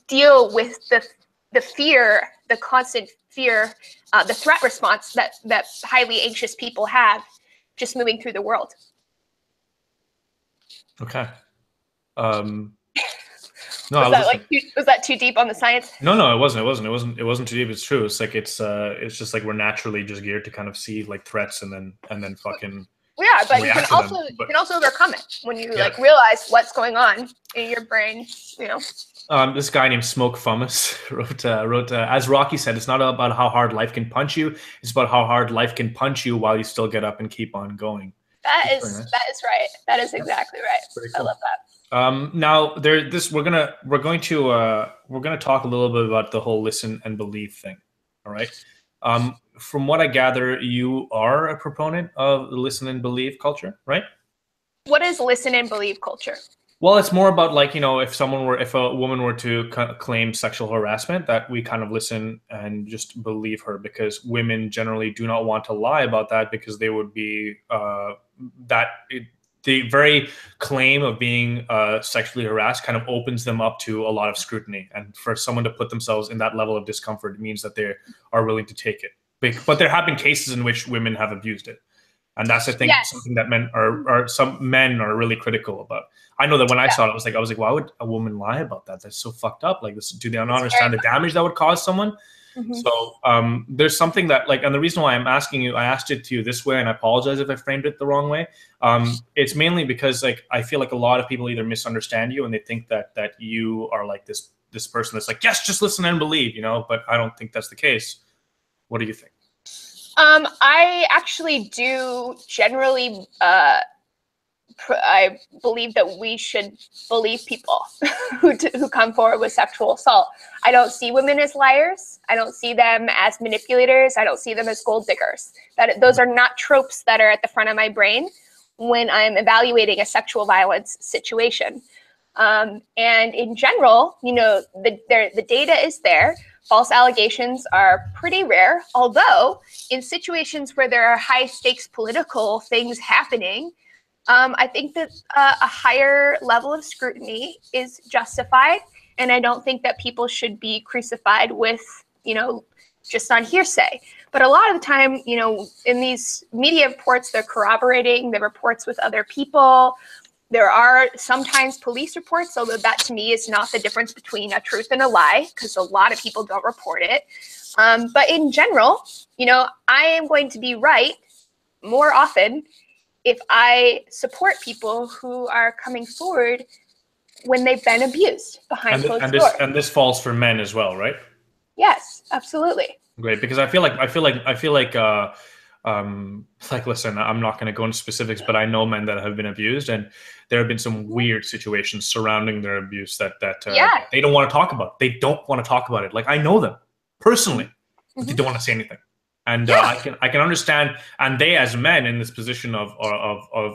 deal with the fear, the constant fear, the threat response that highly anxious people have just moving through the world. Okay. No, was that too deep on the science? No, it wasn't too deep. It's true. It's like it's just like we're naturally just geared to kind of see like threats and then fucking. Yeah, but you can also overcome it when you like realize what's going on in your brain. You know. This guy named Smoke Fummus wrote as Rocky said, it's not about how hard life can punch you. It's about how hard life can punch you while you still get up and keep on going. That is right. That is exactly right. Cool. I love that. Now we're going to talk a little bit about the whole listen and believe thing. All right. From what I gather, you are a proponent of the listen and believe culture, right? What is listen and believe culture? Well, it's more about like, you know, if a woman were to claim sexual harassment, that we kind of listen and just believe her, because women generally do not want to lie about that, because they would be the very claim of being sexually harassed kind of opens them up to a lot of scrutiny. And for someone to put themselves in that level of discomfort means that they are willing to take it. But there have been cases in which women have abused it. And that's, I think, something that some men are really critical about. I know that when I saw it, I was like, why would a woman lie about that? That's so fucked up. Like, do they not understand the damage that would cause someone? Mm-hmm. So there's something that, like, and the reason why I'm asking you, I asked it to you this way, and I apologize if I framed it the wrong way. It's mainly because, like, I feel like a lot of people either misunderstand you and they think that you are like this person that's like, yes, just listen and believe, you know. But I don't think that's the case. What do you think? I actually do generally. I believe that we should believe people who come forward with sexual assault. I don't see women as liars. I don't see them as manipulators. I don't see them as gold diggers. Those are not tropes that are at the front of my brain when I'm evaluating a sexual violence situation. And in general, you know, the data is there. False allegations are pretty rare, although in situations where there are high stakes political things happening, I think that a higher level of scrutiny is justified, and I don't think that people should be crucified with, you know, just on hearsay. But a lot of the time, you know, in these media reports, they're corroborating the reports with other people. There are sometimes police reports, although that to me is not the difference between a truth and a lie, because a lot of people don't report it. But in general, you know, I am going to be right more often if I support people who are coming forward when they've been abused behind closed doors. And this falls for men as well, right? Yes, absolutely. Great, because I feel like listen, I'm not going to go into specifics, but I know men that have been abused, and there have been some weird situations surrounding their abuse that they don't want to talk about. They don't want to talk about it. Like, I know them personally, but they don't want to say anything. And I can understand, and they, as men in this position of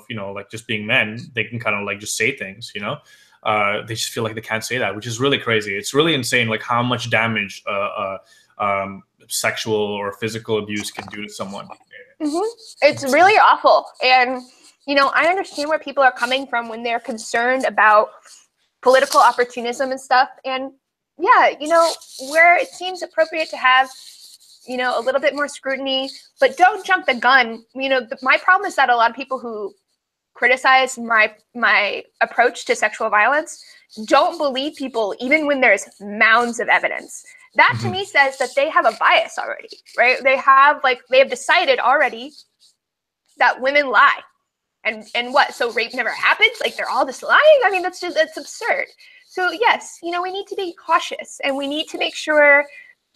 you know, like, just being men, they can kind of like just say things, you know. They just feel like they can't say that, which is really crazy. It's really insane, like, how much damage sexual or physical abuse can do to someone. It's really awful. And, you know, I understand where people are coming from when they're concerned about political opportunism and stuff. And yeah, you know, where it seems appropriate to have, you know, a little bit more scrutiny, but don't jump the gun. You know, my problem is that a lot of people who criticize my approach to sexual violence don't believe people even when there's mounds of evidence. That to me says that they have a bias already, right? They have decided already that women lie. And what? So rape never happened? Like they're all just lying? I mean, that's absurd. So yes, we need to be cautious, and we need to make sure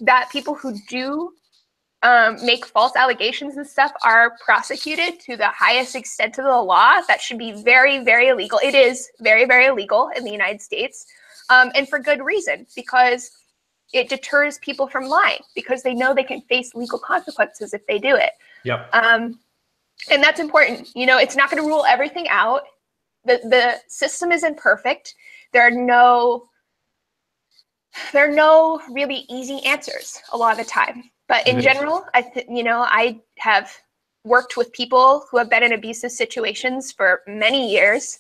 that people who do make false allegations and stuff are prosecuted to the highest extent of the law. That should be very, very illegal. It is very, very illegal in the United States, and for good reason, because it deters people from lying, because they know they can face legal consequences if they do it. Yep. And that's important. It's not going to rule everything out. The system isn't perfect. There are no really easy answers a lot of the time. But in general, I have worked with people who have been in abusive situations for many years.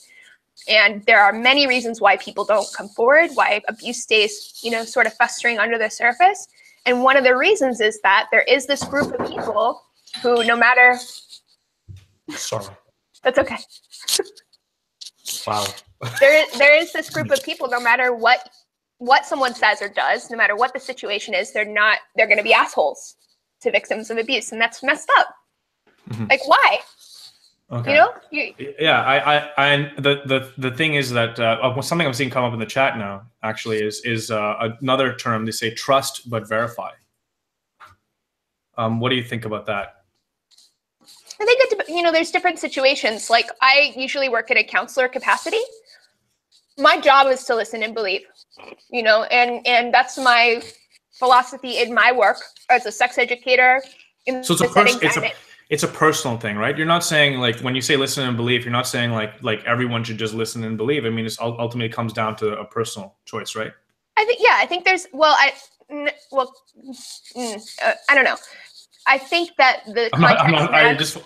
And there are many reasons why people don't come forward, why abuse stays, sort of festering under the surface. And one of the reasons is that there is this group of people who, no matter... Sorry. That's okay. Wow. There is this group of people, no matter what someone says or does, no matter what the situation is, they're going to be assholes to victims of abuse, and that's messed up. Like, why? Okay. The thing is that something I'm seeing come up in the chat now actually is another term. They say trust but verify. What do you think about that? I think there's different situations. Like, I usually work in a counselor capacity. My job is to listen and believe, and that's my philosophy in my work as a sex educator. So it's a personal thing, right? You're not saying, like, when you say listen and believe, you're not saying like everyone should just listen and believe. I mean, it's ultimately comes down to a personal choice, right? I think there's, I don't know. I think that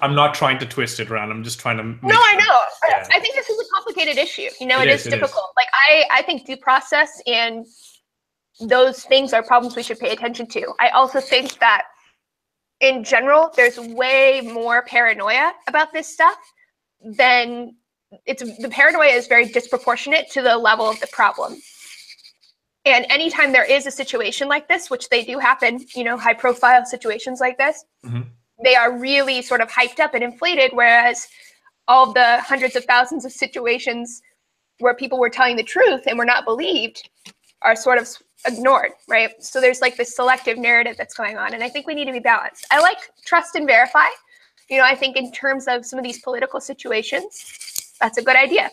I'm not trying to twist it around. I'm just trying to. I know. Yeah. I think this is a complicated issue. It is difficult. Like, I think due process and those things are problems we should pay attention to. I also think that in general, there's way more paranoia about this stuff than the paranoia is very disproportionate to the level of the problem. And anytime there is a situation like this, which they do happen, high profile situations like this, they are really sort of hyped up and inflated, whereas all the hundreds of thousands of situations where people were telling the truth and were not believed are sort of ignored, right? So there's like this selective narrative that's going on, and I think we need to be balanced. I like trust and verify. I think in terms of some of these political situations, that's a good idea.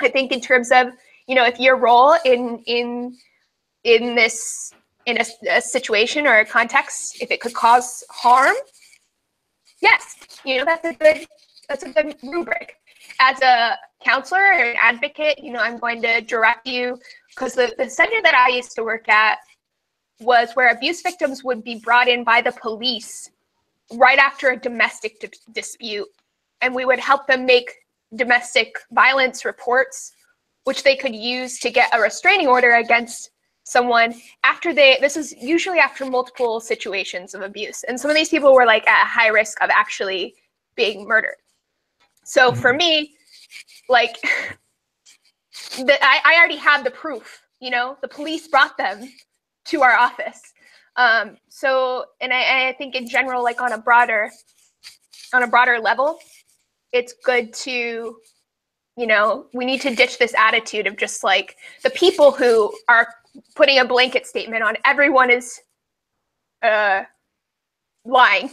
I think in terms of, if your role in a situation or a context, if it could cause harm, yes, that's a good rubric. As a counselor or an advocate, I'm going to direct you, because the center that I used to work at was where abuse victims would be brought in by the police right after a domestic dispute, and we would help them make domestic violence reports, which they could use to get a restraining order against someone this is usually after multiple situations of abuse. And some of these people were like at high risk of actually being murdered. So for me, like, I already had the proof, the police brought them to our office. And I think in general, like on a broader level, it's good to, we need to ditch this attitude of just like the people who are putting a blanket statement on everyone is lying.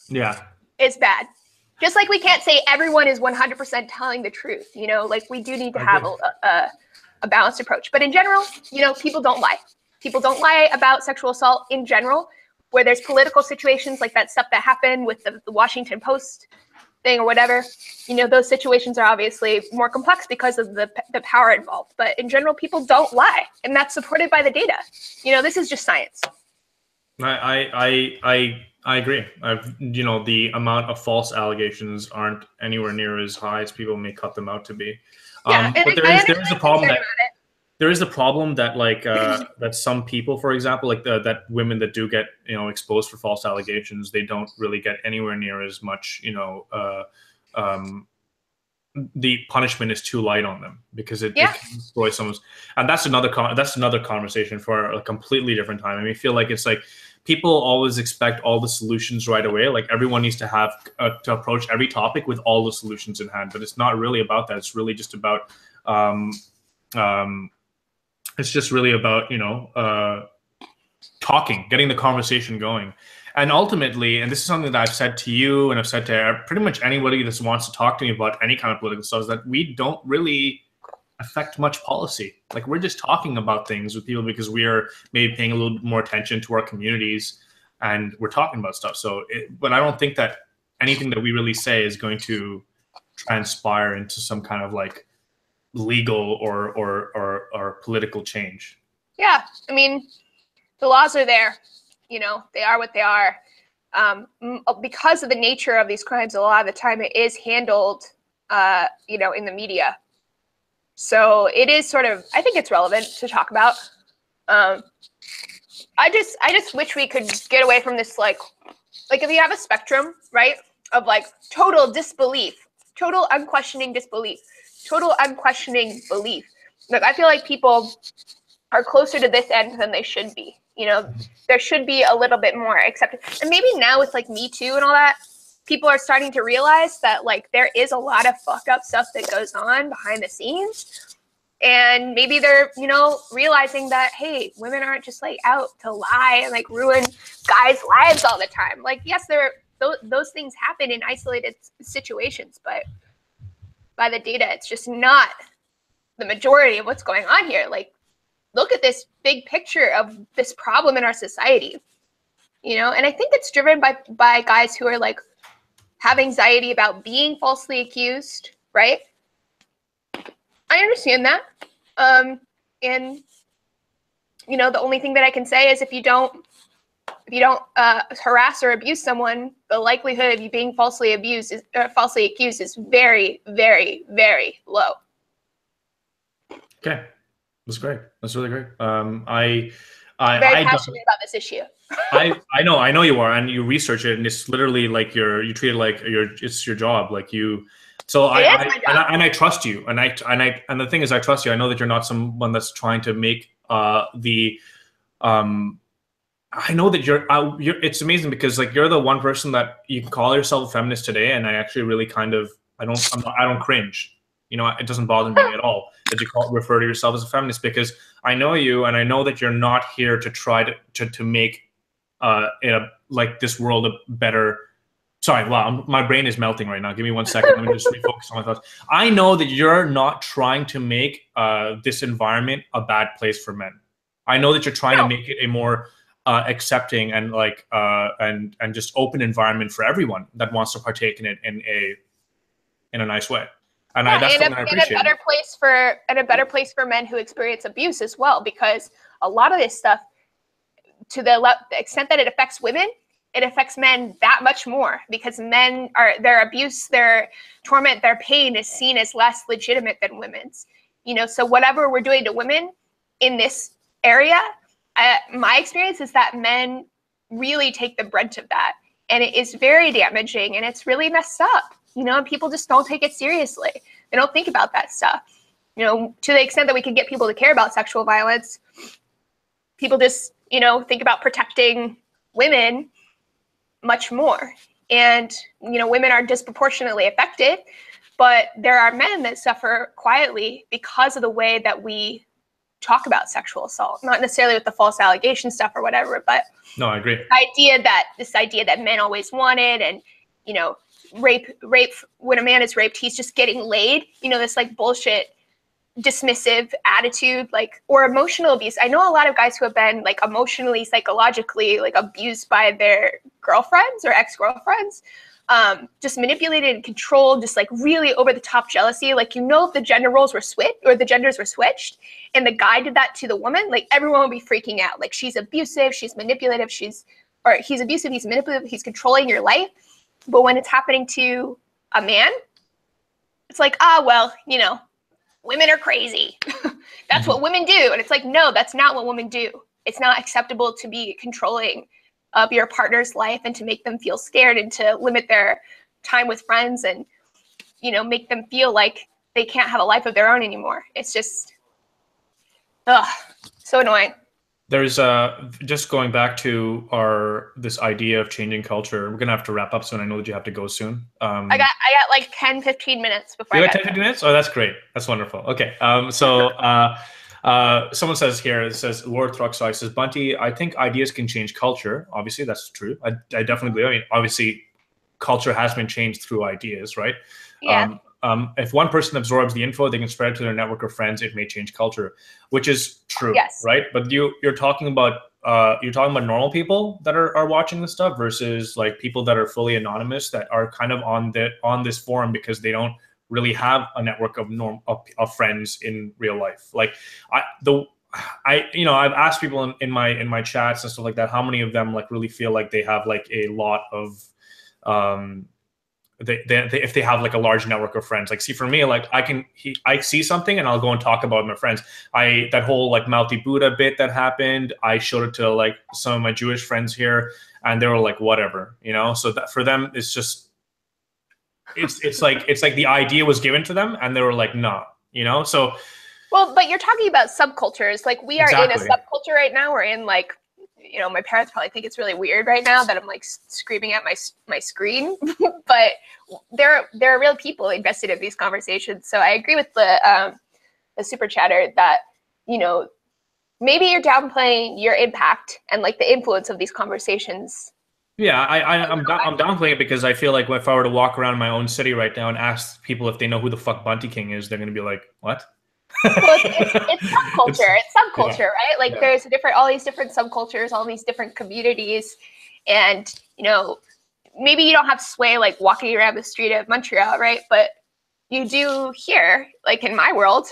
Yeah. It's bad. Just like we can't say everyone is 100% telling the truth, like we do need to have a balanced approach. But in general, people don't lie. People don't lie about sexual assault in general. Where there's political situations like that stuff that happened with the Washington Post thing or whatever, those situations are obviously more complex because of the power involved. But in general, people don't lie, and that's supported by the data. This is just science. I agree. The amount of false allegations aren't anywhere near as high as people may cut them out to be. But there is a problem that there is the problem that that some people, for example, like that women that do get exposed for false allegations, they don't really get anywhere near as much the punishment is too light on them because it Yeah. can destroy someone's. And that's another conversation for a completely different time. I mean, I feel like it's like people always expect all the solutions right away. Like everyone needs to have to approach every topic with all the solutions in hand, but it's not really about that. It's really just about it's just really about, talking, getting the conversation going. And ultimately, and this is something that I've said to you and I've said to pretty much anybody that wants to talk to me about any kind of political stuff, is that we don't really affect much policy. Like we're just talking about things with people because we are maybe paying a little bit more attention to our communities and we're talking about stuff. But I don't think that anything that we really say is going to transpire into some kind of like legal or political change. Yeah, I mean, the laws are there. They are what they are. Because of the nature of these crimes, a lot of the time it is handled, in the media. So it is sort of, I think it's relevant to talk about. I just wish we could get away from this, like if you have a spectrum, right, of like total disbelief, total unquestioning disbelief, total unquestioning belief. Like I feel like people are closer to this end than they should be. There should be a little bit more acceptance. And maybe now with like Me Too and all that, people are starting to realize that like there is a lot of fucked up stuff that goes on behind the scenes. And maybe they're, realizing that, hey, women aren't just like out to lie and like ruin guys' lives all the time. Like, yes, those things happen in isolated situations, but by the data, it's just not the majority of what's going on here. Like, look at this big picture of this problem in our society, and I think it's driven by guys who are like have anxiety about being falsely accused, right? I understand that. And the only thing that I can say is if you don't harass or abuse someone, the likelihood of you being falsely accused is very, very, very low. Okay. That's great. That's really great. I'm very passionate about this issue. I know you are, and you research it, and it's literally like you treat it like it's your job. Like you, so I trust you, and the thing is, I trust you. I know that you're not someone that's trying to make I know that you're. It's amazing because like you're the one person that you can call yourself a feminist today, and I actually really kind of I don't cringe. It doesn't bother me at all that you refer to yourself as a feminist, because I know you, and I know that you're not here to try to make like this world a better. Sorry, wow, my brain is melting right now. Give me 1 second. Let me just refocus on my thoughts. I know that you're not trying to make this environment a bad place for men. I know that you're trying to make it a more accepting and like and just open environment for everyone that wants to partake in it in a nice way. And that's something I appreciate. And a better place for men who experience abuse as well, because a lot of this stuff, to the extent that it affects women, it affects men that much more, because men their abuse, their torment, their pain is seen as less legitimate than women's. So whatever we're doing to women in this area, my experience is that men really take the brunt of that, and it is very damaging, and it's really messed up. And people just don't take it seriously. They don't think about that stuff. To the extent that we can get people to care about sexual violence, people just, think about protecting women much more. And, women are disproportionately affected, but there are men that suffer quietly because of the way that we talk about sexual assault, not necessarily with the false allegation stuff or whatever, but no, I agree. This idea that men always wanted, and, rape, when a man is raped, he's just getting laid, this like bullshit dismissive attitude, like, or emotional abuse. I know a lot of guys who have been like emotionally, psychologically like abused by their girlfriends or ex-girlfriends, just manipulated and controlled, just like really over the top jealousy. Like, if the gender roles were switched, or the genders were switched, and the guy did that to the woman, like everyone would be freaking out. Like, she's abusive, she's manipulative, he's abusive, he's manipulative, he's controlling your life. But when it's happening to a man, it's like, women are crazy. That's what women do. And it's like, no, that's not what women do. It's not acceptable to be controlling of your partner's life and to make them feel scared and to limit their time with friends. And make them feel like they can't have a life of their own anymore. It's just, so annoying. There's just going back to this idea of changing culture. We're gonna have to wrap up soon. I know that you have to go soon. I got like 10-15 minutes before. You got 10-15 minutes? Oh, that's great. That's wonderful. Okay. Someone says here, it says Lord Thruxai says, Bunty, I think ideas can change culture. Obviously, that's true. I definitely believe. I mean, obviously, culture has been changed through ideas, right? Yeah. If one person absorbs the info, they can spread it to their network of friends. It may change culture, which is true, yes. right? But you're talking about normal people that are watching this stuff versus like people that are fully anonymous that are kind of on this forum because they don't really have a network of friends in real life. Like I've asked people in my chats and stuff like that, how many of them like really feel like they have like a lot of if they have like a large network of friends. Like, see, for me, like I see something and I'll go and talk about it with my friends. That whole like Mouthy Buddha bit that happened, I showed it to like some of my Jewish friends here, and they were like, whatever, So that for them, it's just it's like the idea was given to them, and they were like, nah, So, well, but you're talking about subcultures. Like we are exactly. in a subculture right now. We're in like, my parents probably think it's really weird right now that I'm like screaming at my screen, but there are real people invested in these conversations. So I agree with the super chatter that, maybe you're downplaying your impact and like the influence of these conversations. Yeah, I'm downplaying it because I feel like if I were to walk around my own city right now and ask people if they know who the fuck Bunty King is, they're going to be like, what? Well, it's subculture. It's subculture, right? Like there's all these different subcultures, all these different communities, and maybe you don't have sway like walking around the street of Montreal, right? But you do here, like in my world,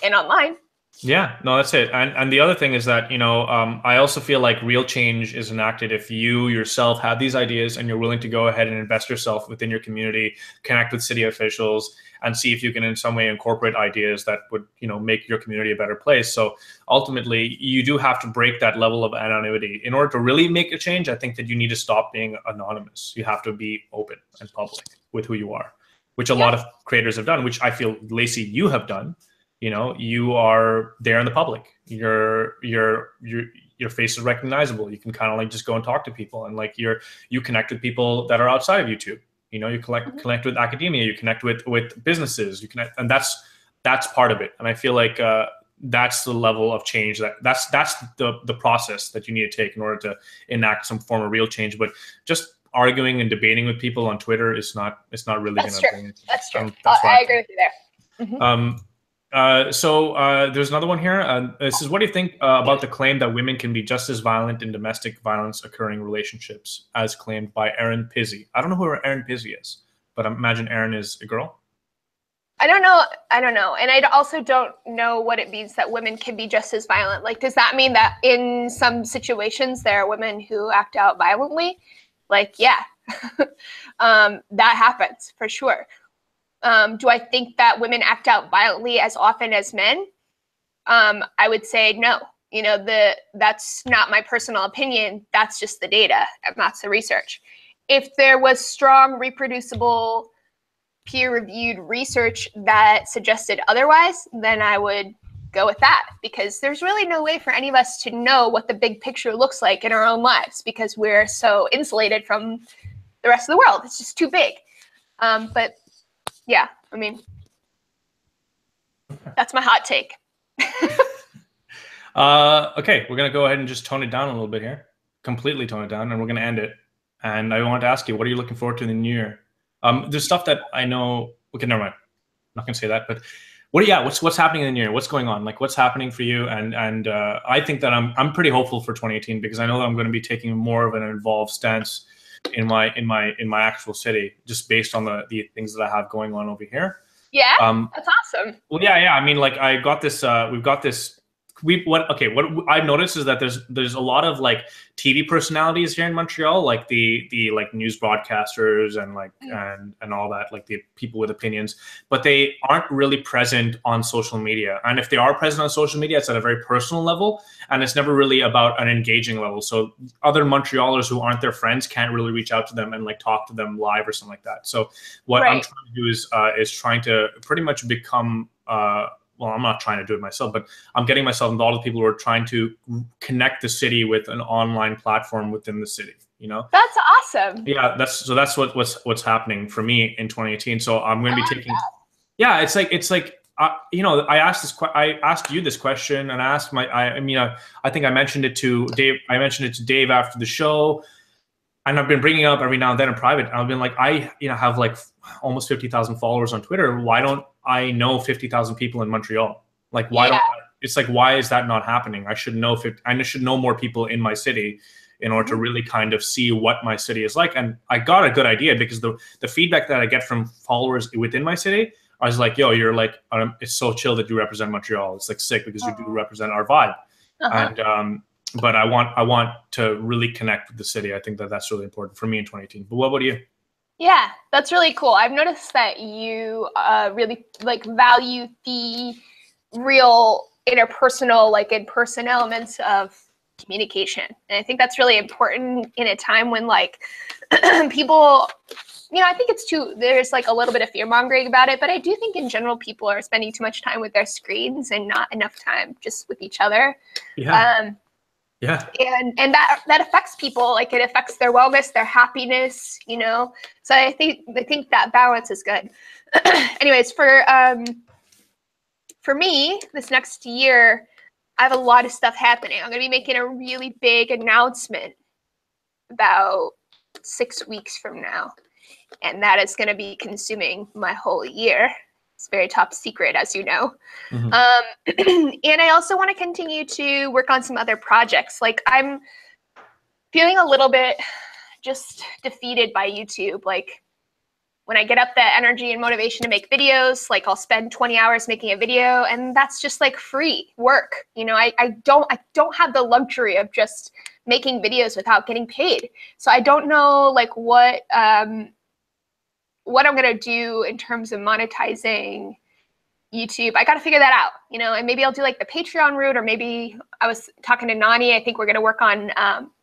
and online. Yeah, no, that's it. And the other thing is that, I also feel like real change is enacted if you yourself have these ideas and you're willing to go ahead and invest yourself within your community, connect with city officials, and see if you can in some way incorporate ideas that would, make your community a better place. So ultimately, you do have to break that level of anonymity. In order to really make a change, I think that you need to stop being anonymous. You have to be open and public with who you are, which a lot of creators have done, which I feel, Laci, you have done. You are there in the public. Your face is recognizable. You can kind of like just go and talk to people, and like you connect with people that are outside of YouTube. You connect with academia. You connect with businesses. You connect, and that's part of it. And I feel like that's the level of change that's the process that you need to take in order to enact some form of real change. But just arguing and debating with people on Twitter is not really going to bring it. That's true. I agree with you there. Mm-hmm. So there's another one here. This is, what do you think about the claim that women can be just as violent in domestic violence occurring relationships as claimed by Erin Pizzi? I don't know who Erin Pizzi is, but I imagine Erin is a girl. I don't know. And I also don't know what it means that women can be just as violent. Like, does that mean that in some situations there are women who act out violently? Like, yeah, that happens for sure. Do I think that women act out violently as often as men? I would say no. That's not my personal opinion. That's just the data, and that's the research. If there was strong, reproducible, peer-reviewed research that suggested otherwise, then I would go with that, because there's really no way for any of us to know what the big picture looks like in our own lives because we're so insulated from the rest of the world. It's just too big. But yeah, I mean, that's my hot take. Okay, we're going to go ahead and just tone it down a little bit here. Completely tone it down, and we're going to end it. And I want to ask you, what are you looking forward to in the new year? There's stuff that I know. Okay, never mind. I'm not going to say that. But what's happening in the new year? What's going on? Like, what's happening for you? And I think that I'm pretty hopeful for 2018 because I know that I'm going to be taking more of an involved stance in my actual city, just based on the things that I have going on over here. Yeah, that's awesome. Well, yeah. I mean, like, I got this. We've got this what I've noticed is that there's a lot of like TV personalities here in Montreal, like the like news broadcasters and like and all that, like the people with opinions, but they aren't really present on social media. And if they are present on social media, it's at a very personal level, and it's never really about an engaging level. So other Montrealers who aren't their friends can't really reach out to them and like talk to them live or something like that. So what I'm trying to do is trying to pretty much become well, I'm not trying to do it myself, but I'm getting myself involved with people who are trying to connect the city with an online platform within the city. You know, that's awesome. Yeah, that's what's happening for me in 2018. So I'm going to be taking. Yeah, it's like you know, I asked you this question, and I asked I think I mentioned it to Dave. I mentioned it to Dave after the show, and I've been bringing it up every now and then in private. I've been like, I have like almost 50,000 followers on Twitter. Why don't I know 50,000 people in Montreal? Like, why don't it's like, why is that not happening? I should know I should know more people in my city in order to really kind of see what my city is like. And I got a good idea because the feedback that I get from followers within my city, I was like, yo, you're like, it's so chill that you represent Montreal. It's like sick because you do represent our vibe. And but I want to really connect with the city. I think that's really important for me in 2018. But what about you? Yeah, that's really cool. I've noticed that you really like value the real interpersonal, like in-person elements of communication. And I think that's really important in a time when like people, I think there's like a little bit of fear mongering about it, but I do think in general, people are spending too much time with their screens and not enough time just with each other. Yeah. And that affects people, like it affects their wellness, their happiness, So I think that balance is good. Anyways, for me, this next year, I have a lot of stuff happening. I'm going to be making a really big announcement about 6 weeks from now, and that is going to be consuming my whole year. It's very top secret, as you know. And I also want to continue to work on some other projects. Like I'm feeling a little bit just defeated by YouTube. Like when I get up the energy and motivation to make videos, like I'll spend 20 hours making a video, and that's just like free work. I don't have the luxury of just making videos without getting paid. So I don't know like what I'm going to do in terms of monetizing YouTube. I got to figure that out, and maybe I'll do like the Patreon route, or maybe I was talking to Nani. I think we're going to work on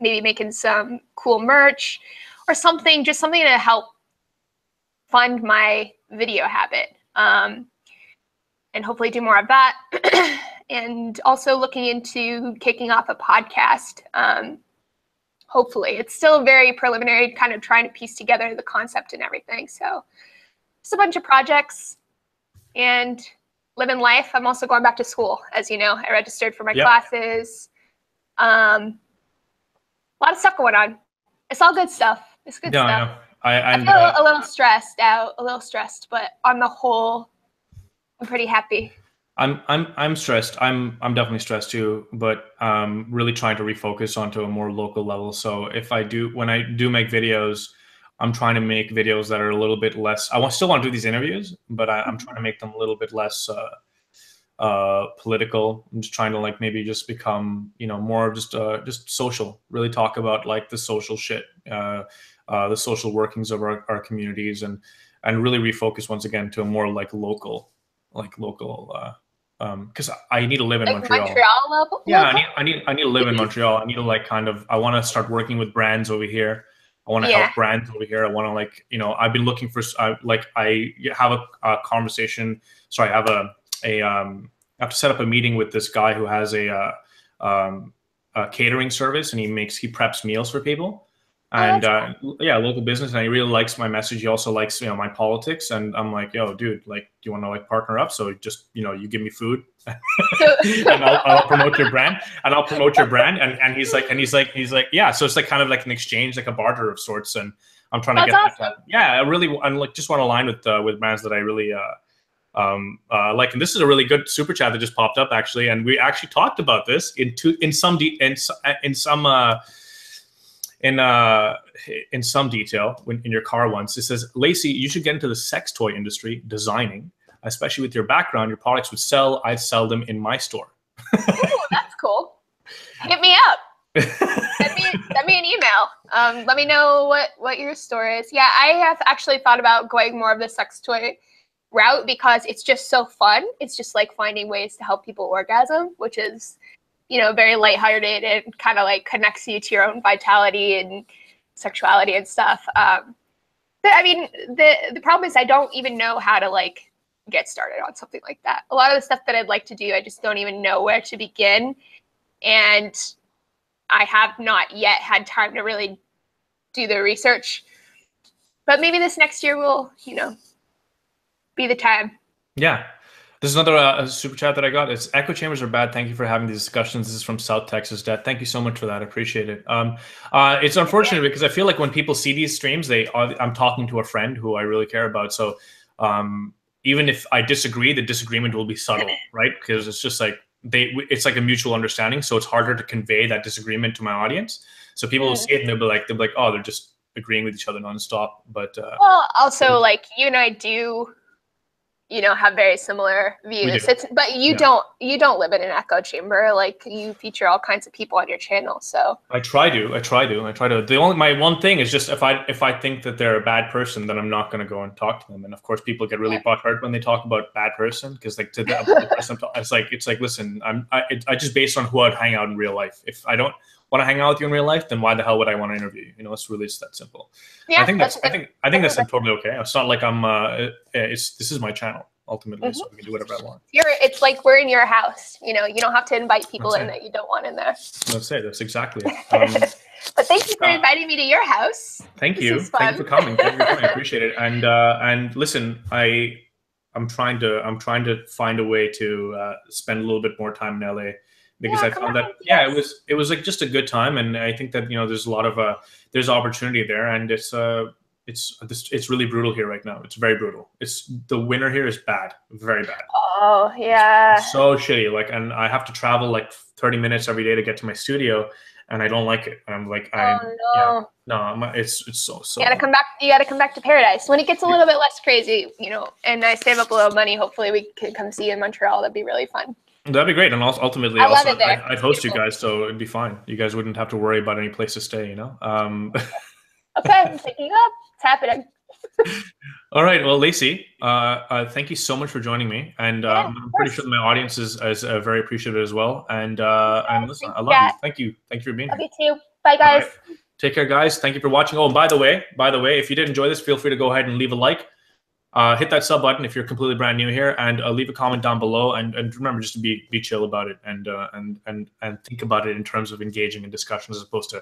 maybe making some cool merch or something, just something to help fund my video habit, and hopefully do more of that. And also looking into kicking off a podcast. Hopefully. It's still very preliminary, kind of trying to piece together the concept and everything. So just a bunch of projects and living life. I'm also going back to school. As you know, I registered for my classes. A lot of stuff going on. It's all good stuff. It's good stuff. I feel a little stressed, but on the whole, I'm pretty happy. I'm stressed. I'm definitely stressed too, but really trying to refocus onto a more local level. So when I do make videos, I'm trying to make videos that are a little bit less. Still want to do these interviews, but I'm trying to make them a little bit less political. I'm just trying to like maybe just become more of just social. Really talk about like the social shit, the social workings of our communities, and really refocus once again to a more like local. Because I need to live in Montreal. Montreal level? Yeah, I need to live in Montreal. I need to like I want to start working with brands over here. I want to help brands over here. I want to like, I've been looking for I have a conversation. So I have I have to set up a meeting with this guy who has a catering service, and he preps meals for people. And local business, and he really likes my message. He also likes my politics, and I'm like, yo, dude, like, do you want to like partner up? So just you give me food, and I'll promote your brand, and he's like, yeah. So it's like kind of like an exchange, like a barter of sorts, and I'm trying to get that. Yeah, I really, and like just want to align with brands that I really like. And this is a really good super chat that just popped up actually, and we actually talked about this in some detail in your car once. It says, Laci, you should get into the sex toy industry, designing, especially with your background. Your products would sell. I'd sell them in my store. Ooh, cool. Hit me up. Send me an email. Let me know what your story is. Yeah, I have actually thought about going more of the sex toy route because it's just so fun. It's just like finding ways to help people orgasm, which is, you know, very lighthearted and kind of like connects you to your own vitality and sexuality and stuff. But I mean, the problem is I don't even know how to like get started on something like that. A lot of the stuff that I'd like to do, I just don't even know where to begin. And I have not yet had time to really do the research. But maybe this next year will, you know, be the time. Yeah. There's another super chat that I got. It's echo chambers are bad. Thank you for having these discussions. This is from South Texas. Dad, thank you so much for that. I appreciate it. It's unfortunate because I feel like when people see these streams, I'm talking to a friend who I really care about. So even if I disagree, the disagreement will be subtle, right? Because it's just like it's like a mutual understanding. So it's harder to convey that disagreement to my audience. So people will see it and they'll be like, oh, they're just agreeing with each other nonstop. But well, also like you and I do, you know, have very similar views. But you don't live in an echo chamber. Like you feature all kinds of people on your channel. So I try to. My one thing is just if I think that they're a bad person, then I'm not going to go and talk to them. And of course, people get really butthurt when they talk about bad person because like to the person, it's like listen, I just based on who I'd hang out in real life. If I don't want to hang out with you in real life, then why the hell would I want to interview you? You know, it's really just that simple. Yeah, I think that's totally okay. It's not like I'm. This is my channel ultimately, so I can do whatever I want. It's like we're in your house. You know, you don't have to invite people in that you don't want in there. That's it. That's exactly it. But thank you for inviting me to your house. Thank you. Thank you for coming. I appreciate it. And listen, I'm trying to find a way to spend a little bit more time in LA. Because I found that it was like just a good time, and I think that, you know, there's a lot of there's opportunity there, and it's really brutal here right now. It's very brutal. The winter here is bad, very bad. Oh yeah, it's so shitty. Like, and I have to travel like 30 minutes every day to get to my studio, and I don't like it. I'm like, it's so. You gotta come back. You gotta come back to paradise when it gets a little bit less crazy, you know. And I save up a little money. Hopefully, we can come see you in Montreal. That'd be really fun. That'd be great, and ultimately, I'd host you guys, so it'd be fine. You guys wouldn't have to worry about any place to stay, you know. Okay, I'm picking up. It's happening. All right, well, Laci, thank you so much for joining me, and I'm pretty sure my audience is very appreciative as well. And listen, I love you. Thank you for being here. Love you too. Bye, guys. Right. Take care, guys. Thank you for watching. Oh, and by the way, if you did enjoy this, feel free to go ahead and leave a like. Hit that sub button if you're completely brand new here, and leave a comment down below. And remember just to be chill about it, and think about it in terms of engaging in discussions as opposed to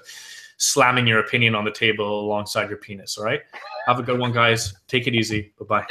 slamming your opinion on the table alongside your penis. All right. Have a good one, guys. Take it easy. Bye bye.